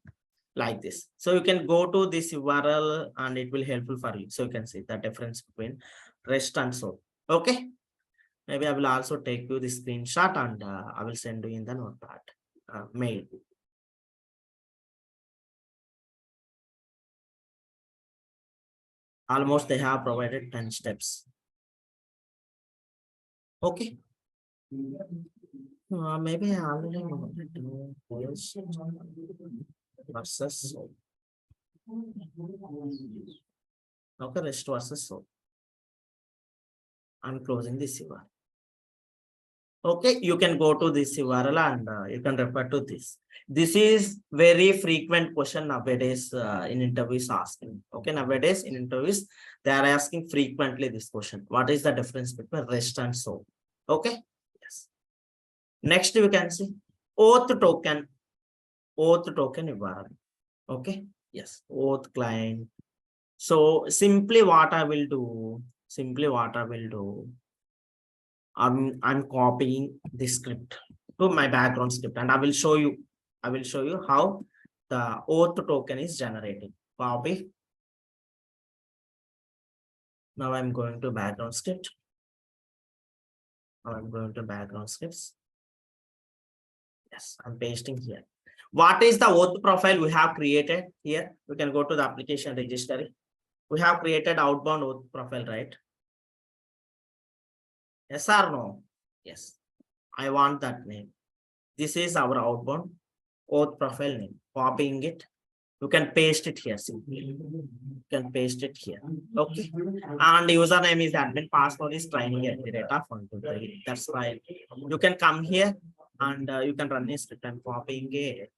like this. So you can go to this URL and it will helpful for you. So you can see the difference between REST and SOAP. Okay, maybe I will also take you the screenshot and I will send you in the notepad mail. Almost they have provided 10 steps. Okay. Maybe I already wanted to know REST versus SOAP. Okay, REST versus SOAP. I'm closing this URL. Okay, you can go to this URL and you can refer to this. This is very frequent question nowadays in interviews asking. Okay, nowadays in interviews, they are asking frequently this question. What is the difference between REST and SOAP? Okay, yes. Next, you can see OAuth token URL. Okay, yes, OAuth client. So simply what I will do, I'm copying this script to my background script and I will show you how the OAuth token is generated. Copy. Now I'm going to background script. I'm going to background scripts. Yes, I'm pasting here. What is the OAuth profile we have created here? We can go to the application registry. We have created outbound OAuth profile, right? Yes or no? Yes. I want that name. This is our outbound OAuth profile name. Copying it. You can paste it here simply. You can paste it here. Okay. And username is admin, password is training@123. That's fine. You can come here and you can run a script. I'm copying it.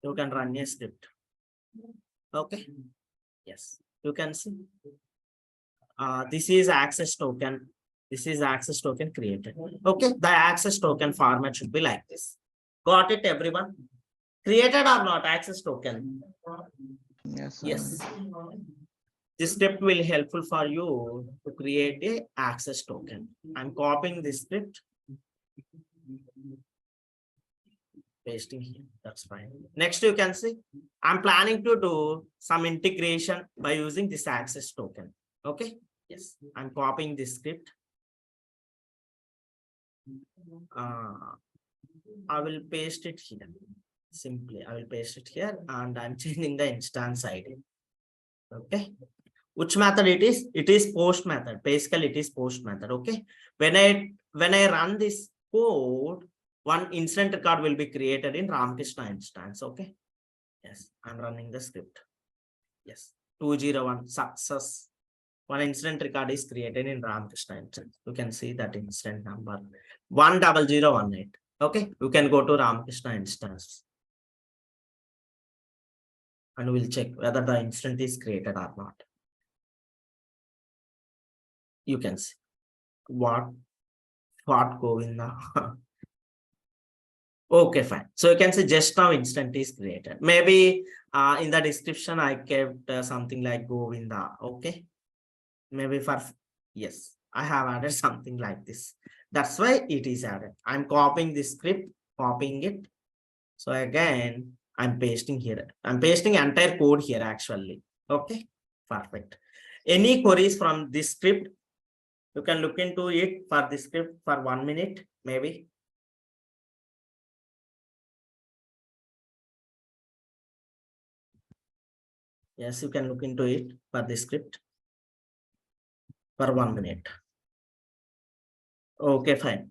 You can run a script. Okay. Yes. You can see. This is access token. This is access token created. Okay. The access token format should be like this. Got it, everyone? Created or not access token? Yes, sir. Yes. This step will helpful for you to create a access token. I'm copying this script. Pasting here. That's fine. Next, you can see I'm planning to do some integration by using this access token. Okay. Yes. I'm copying this script. I will paste it here. Simply, I will paste it here and I'm changing the instance ID. Okay. Which method it is? It is post method. Basically, it is post method. Okay. When I run this code, one incident record will be created in Ramakrishna instance. Okay. Yes, I'm running the script. Yes, 201 success. One incident record is created in Ramakrishna instance. You can see that incident number 10018. Okay, you can go to Ramakrishna instance and we'll check whether the incident is created or not. You can see what Govinda. Okay, fine. So you can see just now instant is created. Maybe in the description I kept something like Govinda. Okay. Maybe for yes, I have added something like this. That's why it is added. I'm copying this script, copying it. So again, I'm pasting here. I'm pasting entire code here actually. Okay, perfect. Any queries from this script? You can look into it for this script for 1 minute, maybe. Yes, you can look into it for the script for 1 minute. Okay, fine.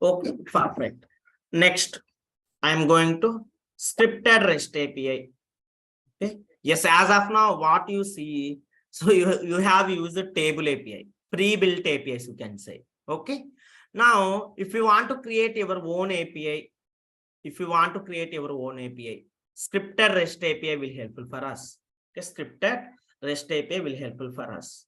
Okay, perfect. Next, I'm going to scripted REST API. Okay. Yes, as of now, what you see, so you have used the table API, pre-built APIs, you can say. Okay. Now, if you want to create your own API, if you want to create your own API, scripted REST API will helpful for us. Okay, scripted REST API will helpful for us.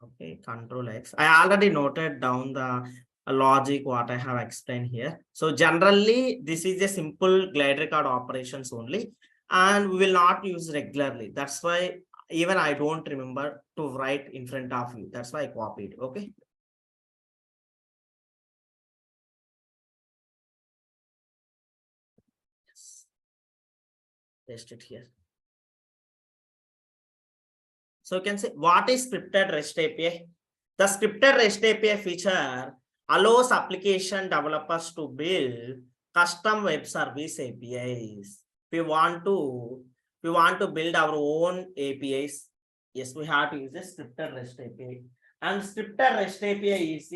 Okay, Control X. I already noted down the logic what I have explained here. So generally, this is a simple glide record operations only, and we will not use regularly. That's why even I don't remember to write in front of you. That's why I copied. Okay. Yes. Paste it here. So you can say what is scripted REST API? The scripted REST API feature allows application developers to build custom web service APIs. If we want to build our own APIs, yes, we have to use a scripted REST API. And scripted REST API is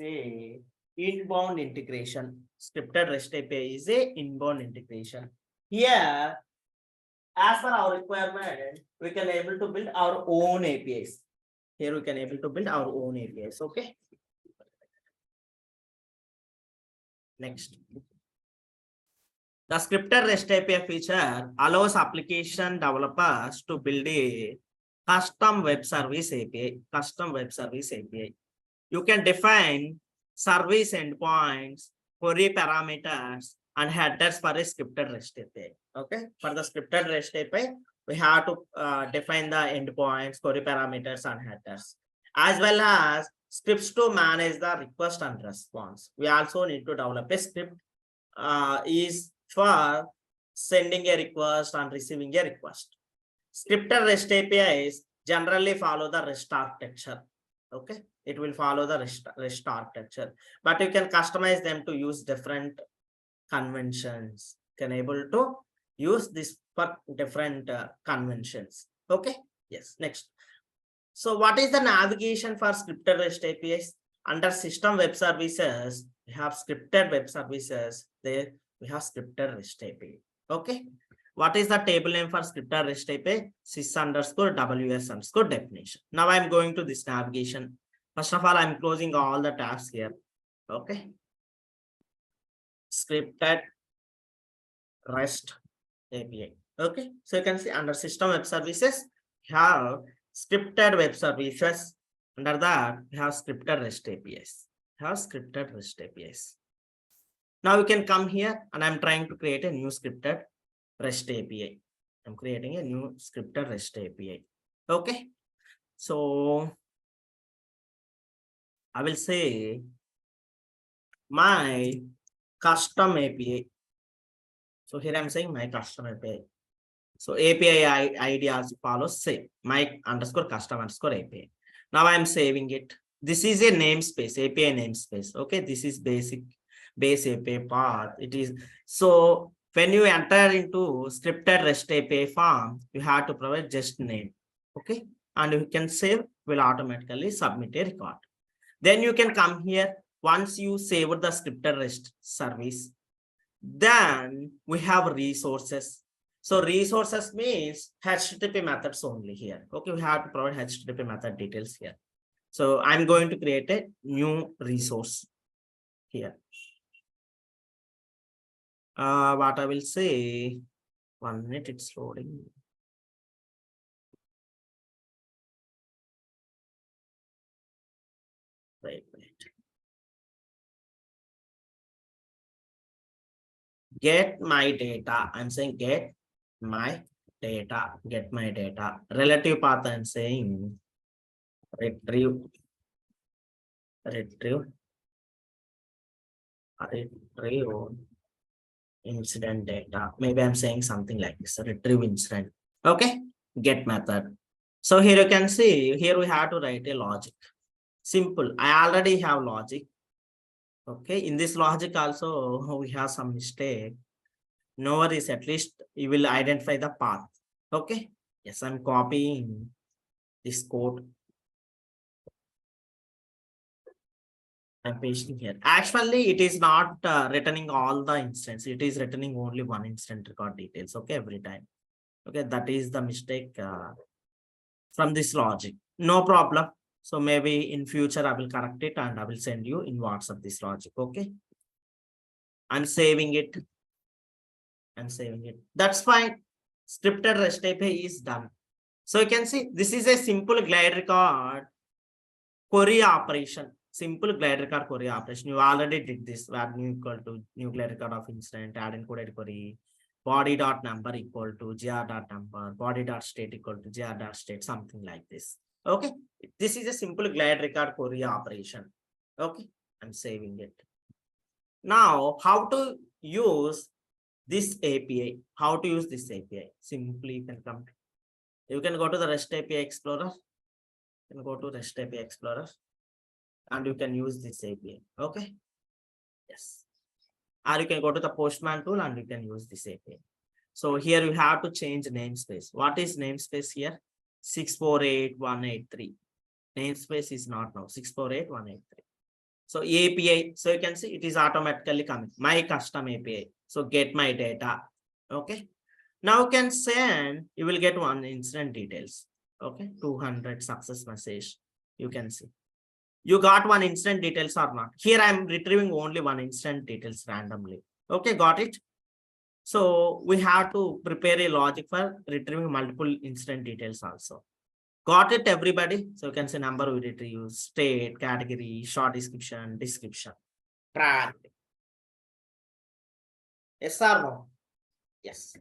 a inbound integration. Scripted REST API is a inbound integration. Here, as per our requirement, we can able to build our own APIs. Here we can able to build our own APIs. Okay. Next. The scripted REST API feature allows application developers to build a custom web service API. Custom web service API. You can define service endpoints, query parameters, and headers for a scripted REST API. Okay. For the scripted REST API, we have to define the endpoints, query parameters, and headers, as well as scripts to manage the request and response. We also need to develop a script is for sending a request and receiving a request. Scripted REST APIs generally follow the REST architecture. Okay, it will follow the REST architecture, but you can customize them to use different conventions. Can able to use this for different conventions. Okay, yes. Next. So what is the navigation for scripted REST APIs? Under system web services, we have scripted web services. There we have scripted REST API. Okay. What is the table name for scripted REST API? sys_ws_definition. Now I'm going to this navigation. First of all, I'm closing all the tabs here. Okay. Scripted REST API. Okay. So you can see under system web services, we have scripted web services. Under that, we have scripted REST APIs. Now you can come here and I'm trying to create a new scripted REST API. I'm creating a new scripted REST API. Okay. So I will say my custom API. So here I'm saying my custom API. So API ID also follows same my _ custom _ API. Now I'm saving it. This is a namespace, API namespace. Okay, this is base API path. It is so when you enter into scripted REST API form, you have to provide just name. Okay, and you can save, will automatically submit a record. Then you can come here once you save the scripted REST service. Then we have resources. So resources means HTTP methods only here. Okay, we have to provide HTTP method details here. So I'm going to create a new resource here. What I will say, 1 minute, it's loading. Wait. Get my data. I'm saying get my data. Get my data. Relative path, I'm saying retrieve, retrieve, retrieve incident data. Maybe I'm saying something like this, retrieve incident. Okay, get method. So here you can see, here we have to write a logic. Simple. I already have logic. Okay, in this logic also, we have some mistake. No worries, at least you will identify the path. Okay, yes, I'm copying this code. I'm pasting here. Actually, it is not returning all the instance. It is returning only one instant record details. Okay, every time. Okay, that is the mistake from this logic. No problem. So maybe in future I will correct it and I will send you in WhatsApp this logic. Okay, I'm saving it. I'm saving it. That's fine. Scripted REST API is done. So you can see this is a simple glide record query operation. Simple glide record query operation. You already did this where new equal to new glide record of incident, add encoded query, body dot number equal to gr dot number, body dot state equal to gr dot state, something like this. Okay, this is a simple glide record query operation. Okay, I'm saving it. Now, how to use this API? How to use this API? Simply you can come. You can go to the REST API Explorer. You can go to REST API Explorer and you can use this API. Okay. Yes. Or you can go to the Postman tool and you can use this API. So here you have to change namespace. What is namespace here? 648183. Namespace is not now 648183. So API. So you can see it is automatically coming. My custom API. So get my data. Okay. Now you can send, you will get one incident details. Okay. 200 success message. You can see. You got one incident details or not. Here I am retrieving only one incident details randomly. Okay, got it. So we have to prepare a logic for retrieving multiple incident details also. Got it, everybody? So you can say number we retrieve, state, category, short description, description. Track. Yes or no? Yes.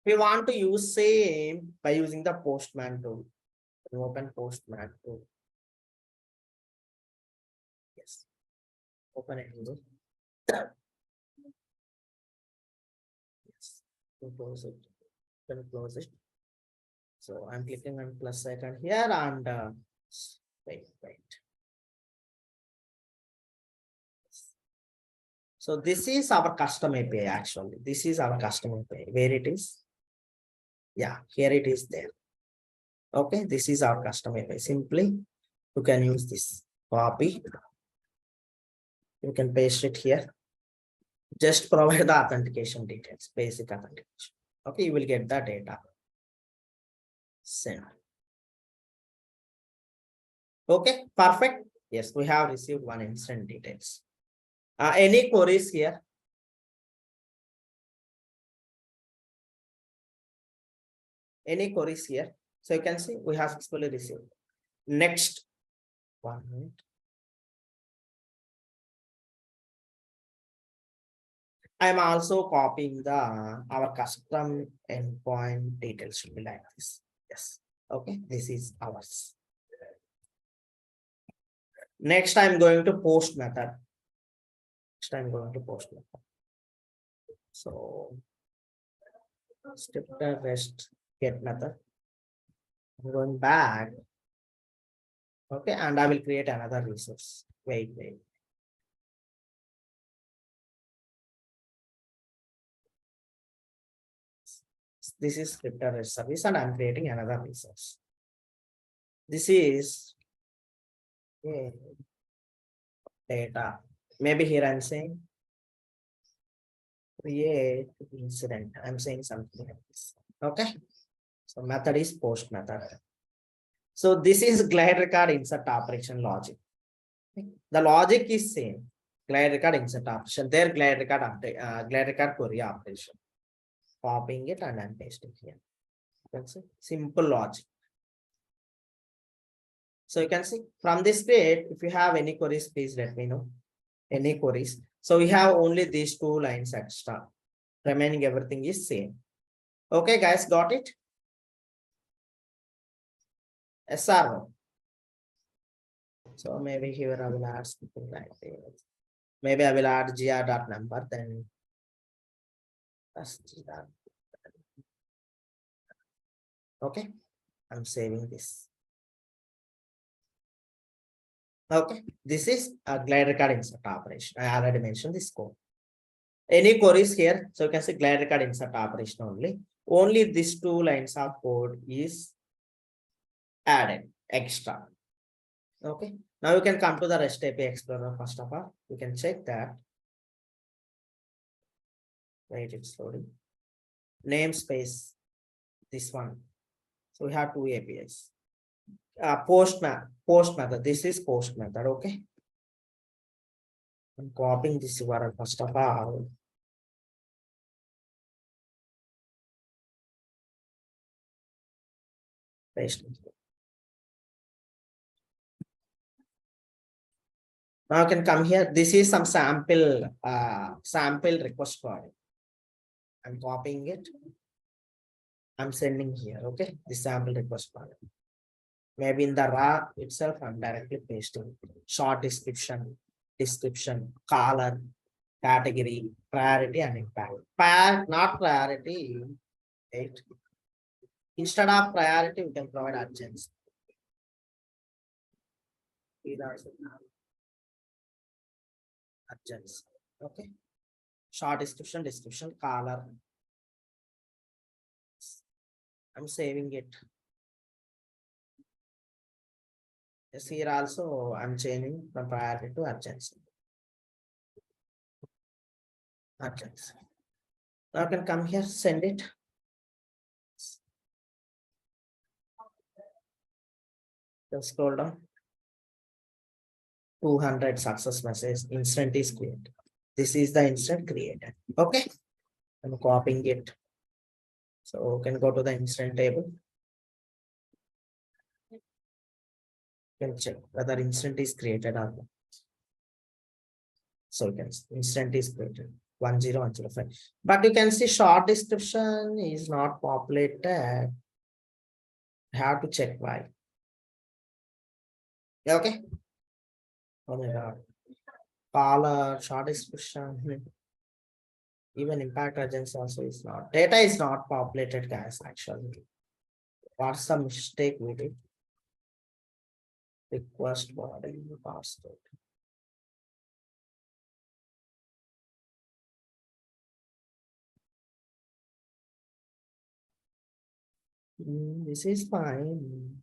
We want to use same by using the Postman tool. Open Postman tool. Yes. Open it. Yes. Close it. Then close it. So I'm clicking on plus icon here and wait. So this is our custom API actually. This is our custom API. Where it is? Yeah, here it is there. Okay, this is our custom API. Simply, you can use this. Copy. You can paste it here. Just provide the authentication details, basic authentication. Okay, you will get the data. Send. Okay, perfect. Yes, we have received one instant details. Any queries here? Any queries here? So you can see we have successfully received. Next 1 minute. I'm also copying the our custom endpoint details should be like this. Yes. Okay, this is ours. Next, I'm going to post method. Next, I'm going to post method. So step the rest get method. I'm going back. Okay, and I will create another resource. Wait. This is scripted REST service, and I'm creating another resource. This is data. Maybe here I'm saying create incident. I'm saying something like this. Okay. So method is post method. So this is glide record insert operation logic. The logic is same. Glide record insert operation. There glide record update, glide record query operation. Copying it and I'm pasting here. You can see simple logic. So you can see from this page, if you have any queries, please let me know. Any queries. So we have only these 2 lines extra. Remaining everything is same. Okay, guys, got it? Yes or no? So maybe here I will add something like this. Maybe I will add gr dot number, then okay, I'm saving this. Okay, this is a glide record insert operation. I already mentioned this code. Any queries here? So you can say glide record insert operation only. Only these 2 lines of code is added extra. Okay, now you can come to the REST API Explorer. First of all, you can check that. Wait, it's loading. Namespace, this one. So we have 2 APIs. Post method. This is post method. Okay. I'm copying this URL first of all. Paste it. Now you can come here. This is some sample request file. I'm copying it. I'm sending here. Okay, the sample request file. Maybe in the raw itself, I'm directly pasting short description, color, category, priority, and impact. Not priority. Right? Instead of priority, we can provide urgency. Urgency. Okay. Short description, color. I'm saving it. Yes, here also I'm changing from priority to urgency. Urgency. Now I can come here, send it. Just scroll down. 200 success message. Instant is created. This is the instant created. Okay. I'm copying it. So you can go to the instant table. You can check whether instant is created or not. So you can instant is created 10105. But you can see short description is not populated. I have to check why. Okay. Oh my god. Color, short description. Even impact urgency also is not. Data is not populated, guys, actually. What's the mistake we did? Request body password. This is fine.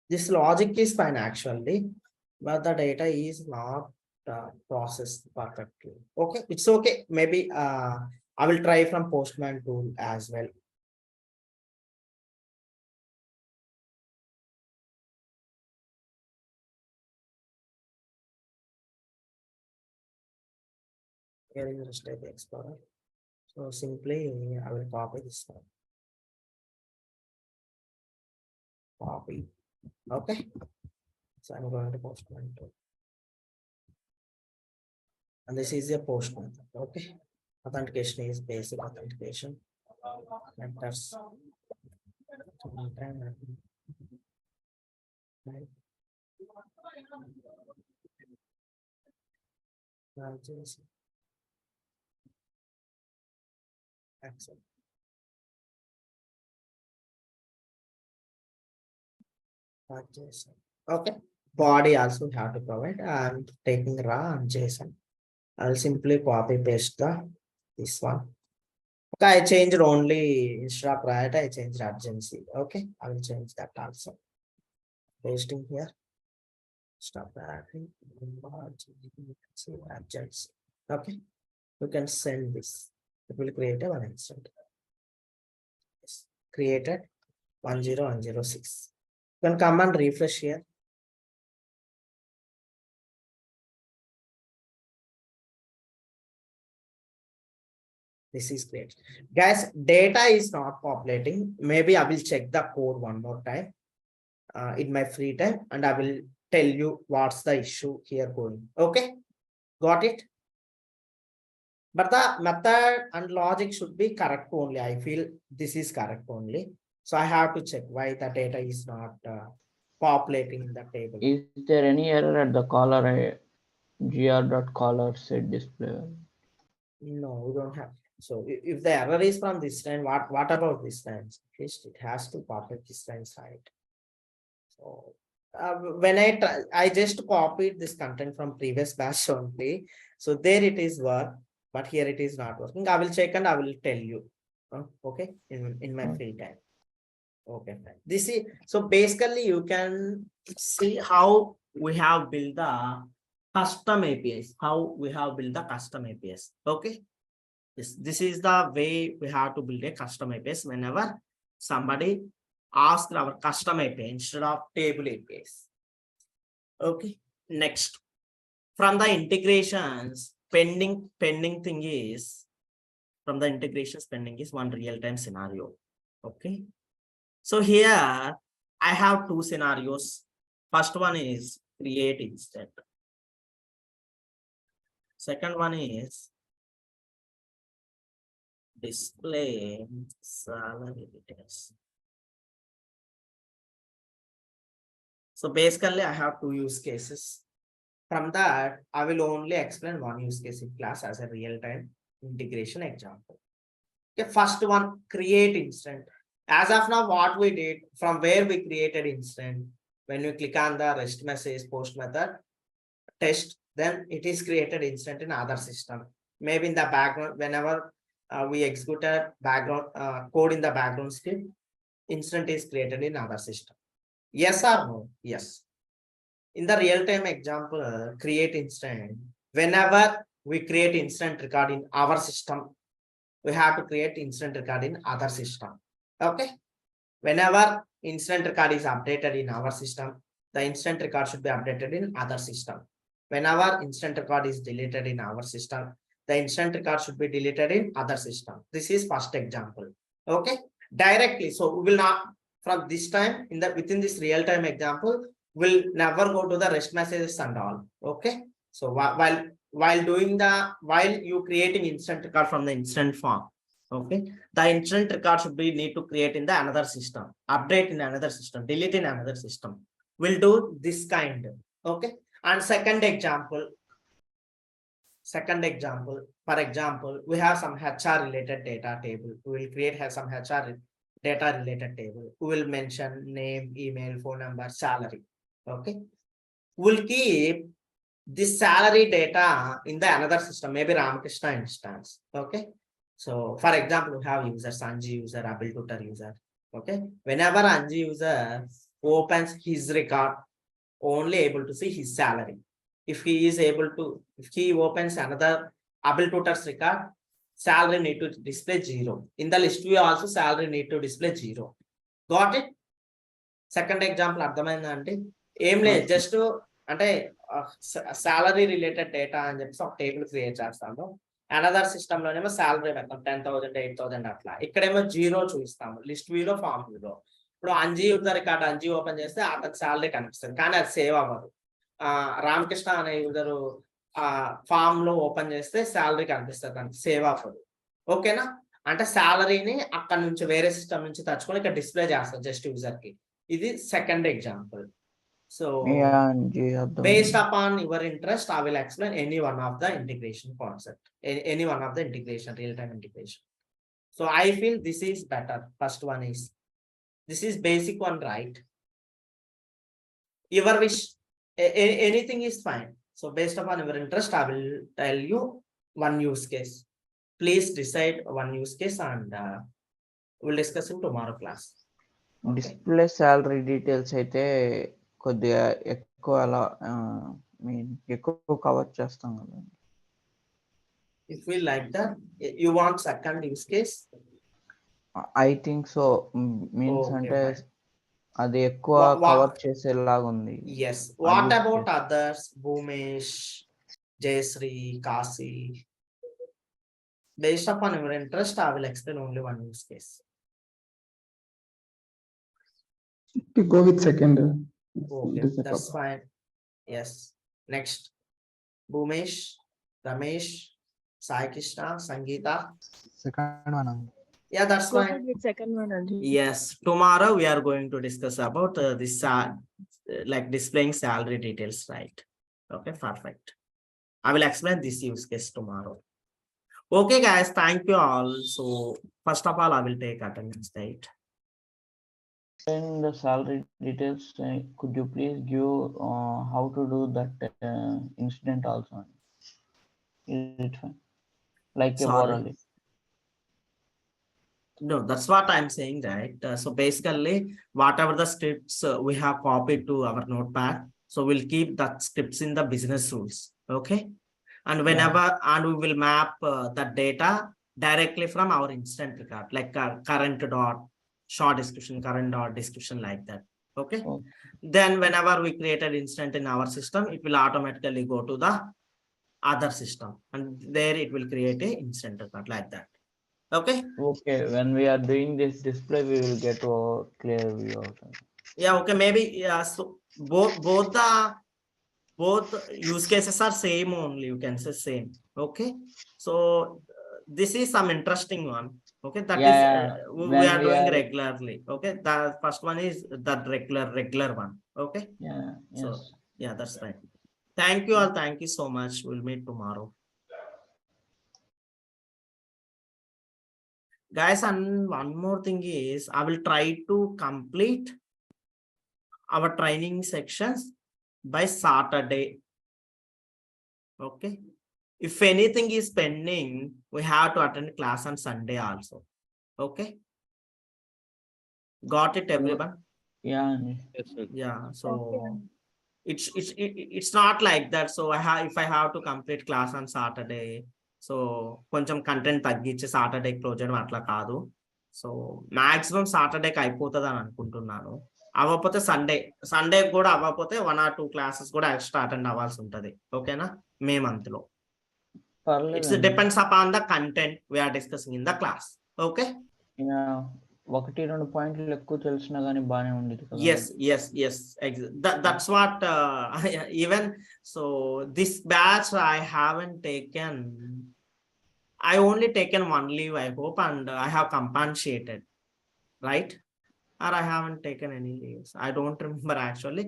This logic is fine actually, but the data is not processed perfectly. Okay, it's okay. Maybe I will try from Postman tool as well. Here is the Step Explorer. So simply I will copy this one. Copy. Okay. So I'm going to Postman tool. And this is a post method. Okay. Authentication is basic authentication. And that's right. Accept. Okay. Body also have to provide. I'm taking raw and JSON. I'll simply copy paste this one. Okay, I changed only instead of priority, I changed urgency. Okay, I will change that also. Pasting here. Stop priority. Urgency. Okay, you can send this. It will create a one instant. Yes. Created 10106. You can come and refresh here. This is great. Guys, data is not populating. Maybe I will check the code one more time in my free time and I will tell you what's the issue here going. Okay. Got it? But the method and logic should be correct only. I feel this is correct only. So I have to check why the data is not populating in the table. Is there any error at the caller gr.caller set display? No, we don't have. So if the error is from this line, what about this line? At least it has to populate this line side. So when I just copied this content from previous batch only. So there it is work, but here it is not working. I will check and I will tell you. Okay, in my free time. Okay, fine. This is so basically you can see how we have built the custom APIs. How we have built the custom APIs. Okay. This is the way we have to build a custom APIs whenever somebody asks our custom API instead of table APIs. Okay. Next, from the integrations, pending thing is from the integrations pending is one real-time scenario. Okay. So here I have two scenarios. First one is create instant. Second one is display salary details. So basically I have two use cases. From that, I will only explain one use case in class as a real-time integration example. Okay, first one, create instant. As of now, what we did, from where we created instant, when you click on the REST message post method, test, then it is created instant in other system. Maybe in the background, whenever we execute a background code in the background script, instant is created in other system. Yes or no? Yes. In the real-time example, create instant. Whenever we create instant record in our system, we have to create instant record in other system. Okay. Whenever instant record is updated in our system, the instant record should be updated in other system. Whenever instant record is deleted in our system, the instant record should be deleted in other system. This is first example. Okay. Directly. So we will not from this time in the within this real-time example, will never go to the REST messages and all. Okay. So while you creating instant record from the instant form, okay, the instant record should be need to create in the another system, update in another system, delete in another system. We'll do this kind. Okay. And second example, for example, we have some HR related data table. We will create some HR data related table. We will mention name, email, phone number, salary. Okay. We'll keep this salary data in the another system, maybe Ramakrishna instance. Okay. So for example, we have user Sanji user, Abil Tutor user. Okay. Whenever Anji user opens his record, only able to see his salary. If he opens another Abil Tutor's record, salary need to display 0. In the list view also salary need to display 0. Got it? Second example అర్థమైందా అంటే ఏం లేదు just అంటే salary related data అని చెప్పేసి ఒక table create చేస్తాము. Another system లోనేమో salary పెడతాం 10,000 8,000 అట్లా. ఇక్కడేమో 0 చూపిస్తాము లిస్ట్ వ్యూలో ఫామ్ వ్యూలో. ఇప్పుడు Anji user record Anji open చేస్తే అతనికి సాలరీ కనిపిస్తుంది కానీ అది సేవ్ అవ్వదు. రామకృష్ణ అనే యూజర్ ఫామ్ లో ఓపెన్ చేస్తే సాలరీ కనిపిస్తుంది దానికి సేవ్ అవ్వదు. ఓకేనా? అంటే సాలరీని అక్కడ నుంచి వేరే సిస్టమ్ నుంచి తెచ్చుకొని ఇక్కడ డిస్ప్లే చేస్తారు జస్ట్ యూజర్ కి. ఇది second example. So based upon your interest, I will explain any one of the integration concept, any one of the integration, real-time integration. So I feel this is better. First one is, this is basic one, right? Your wish, anything is fine. So based upon your interest, I will tell you one use case. Please decide one use case and we'll discuss in tomorrow class. Display salary details అయితే కొద్దిగా ఎక్కువ అలా ఎక్కువ cover చేస్తాం కదా. If we like that, you want second use case? I think so. Means Okay, అంటే fine. అది ఎక్కువ కవర్ చేసేలాగా ఉంది. Yes. What about others? Bhumesh, Jayasri, Kasi. Based upon your interest, I will explain only one use case. To go with second. Okay, that's fine. Yes. Next, Bhumesh. Ramesh, Sai Krishna, Sangeeta. Second one. Yeah, that's Go fine. ahead with second one, Anji. Yes, tomorrow we are going to discuss about this like displaying salary details, right? Okay, perfect. I will explain this use case tomorrow. Okay, guys, thank you all. So first of all, I will take attendance date. In the salary details, could you please give how to do that incident also? Is it fine? Like a Sorry. orally. No, that's what I'm saying, right? So basically, whatever the scripts we have copied to our notepad, so we'll keep that scripts in the business rules. Okay. And whenever, and we will map that data directly from our instant record, like current dot, short description, current dot description, like that. Okay. Okay. Then whenever we create an instant in our system, it will automatically go to the other system, and there it will create a instant record like that. Okay. Okay, when we are doing this display, we will get a clear view of it. Yeah. Okay. Maybe. Yeah. So both use cases are same only. You can say same. Okay. So this is some interesting one. Okay. That is we When are we doing are, regularly. Okay. The first one is that regular one. Okay. yeah, So yes. yeah, that's right. Thank you all. Thank you so much. We'll meet tomorrow. Guys, and one more thing is I will try to complete our training sections by Saturday. Okay. If anything is pending, we have to attend class on Sunday also. Okay. Got it, everyone? Yeah, Yeah. So Okay. it's not like that. So if I have to complete class on Saturday, so కొంచెం content తగ్గించి Saturday close చేయడం అట్లా కాదు. So maximum సాటర్డేకి అయిపోతుంది అని అనుకుంటున్నాను. అవ్వకపోతే Sunday కూడా అవ్వకపోతే 1 or 2 క్లాసెస్ కూడా ఎక్స్ట్రా అటెండ్ అవ్వాల్సి ఉంటది. ఓకేనా? మే మంత్ లో. It depends upon the content we are discussing in the class. Okay. Yeah. 1-2 పాయింట్లు ఎక్కువ తెలిసినా కానీ బానే ఉండేది కదా. Yes. That's what even so this batch I haven't taken. I only taken 1 leave, I hope, and I have compensated, right? Or I haven't taken any leaves. I don't remember actually.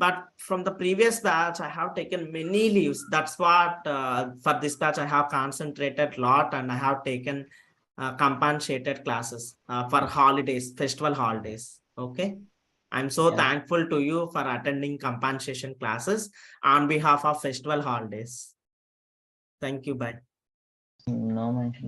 But from the previous batch, I have taken many leaves. That's what for this batch I have concentrated a lot, and I have taken compensated classes for holidays, festival holidays. Okay. I'm so thankful to you for attending compensation classes on behalf of festival holidays. Thank you. Bye. No mention.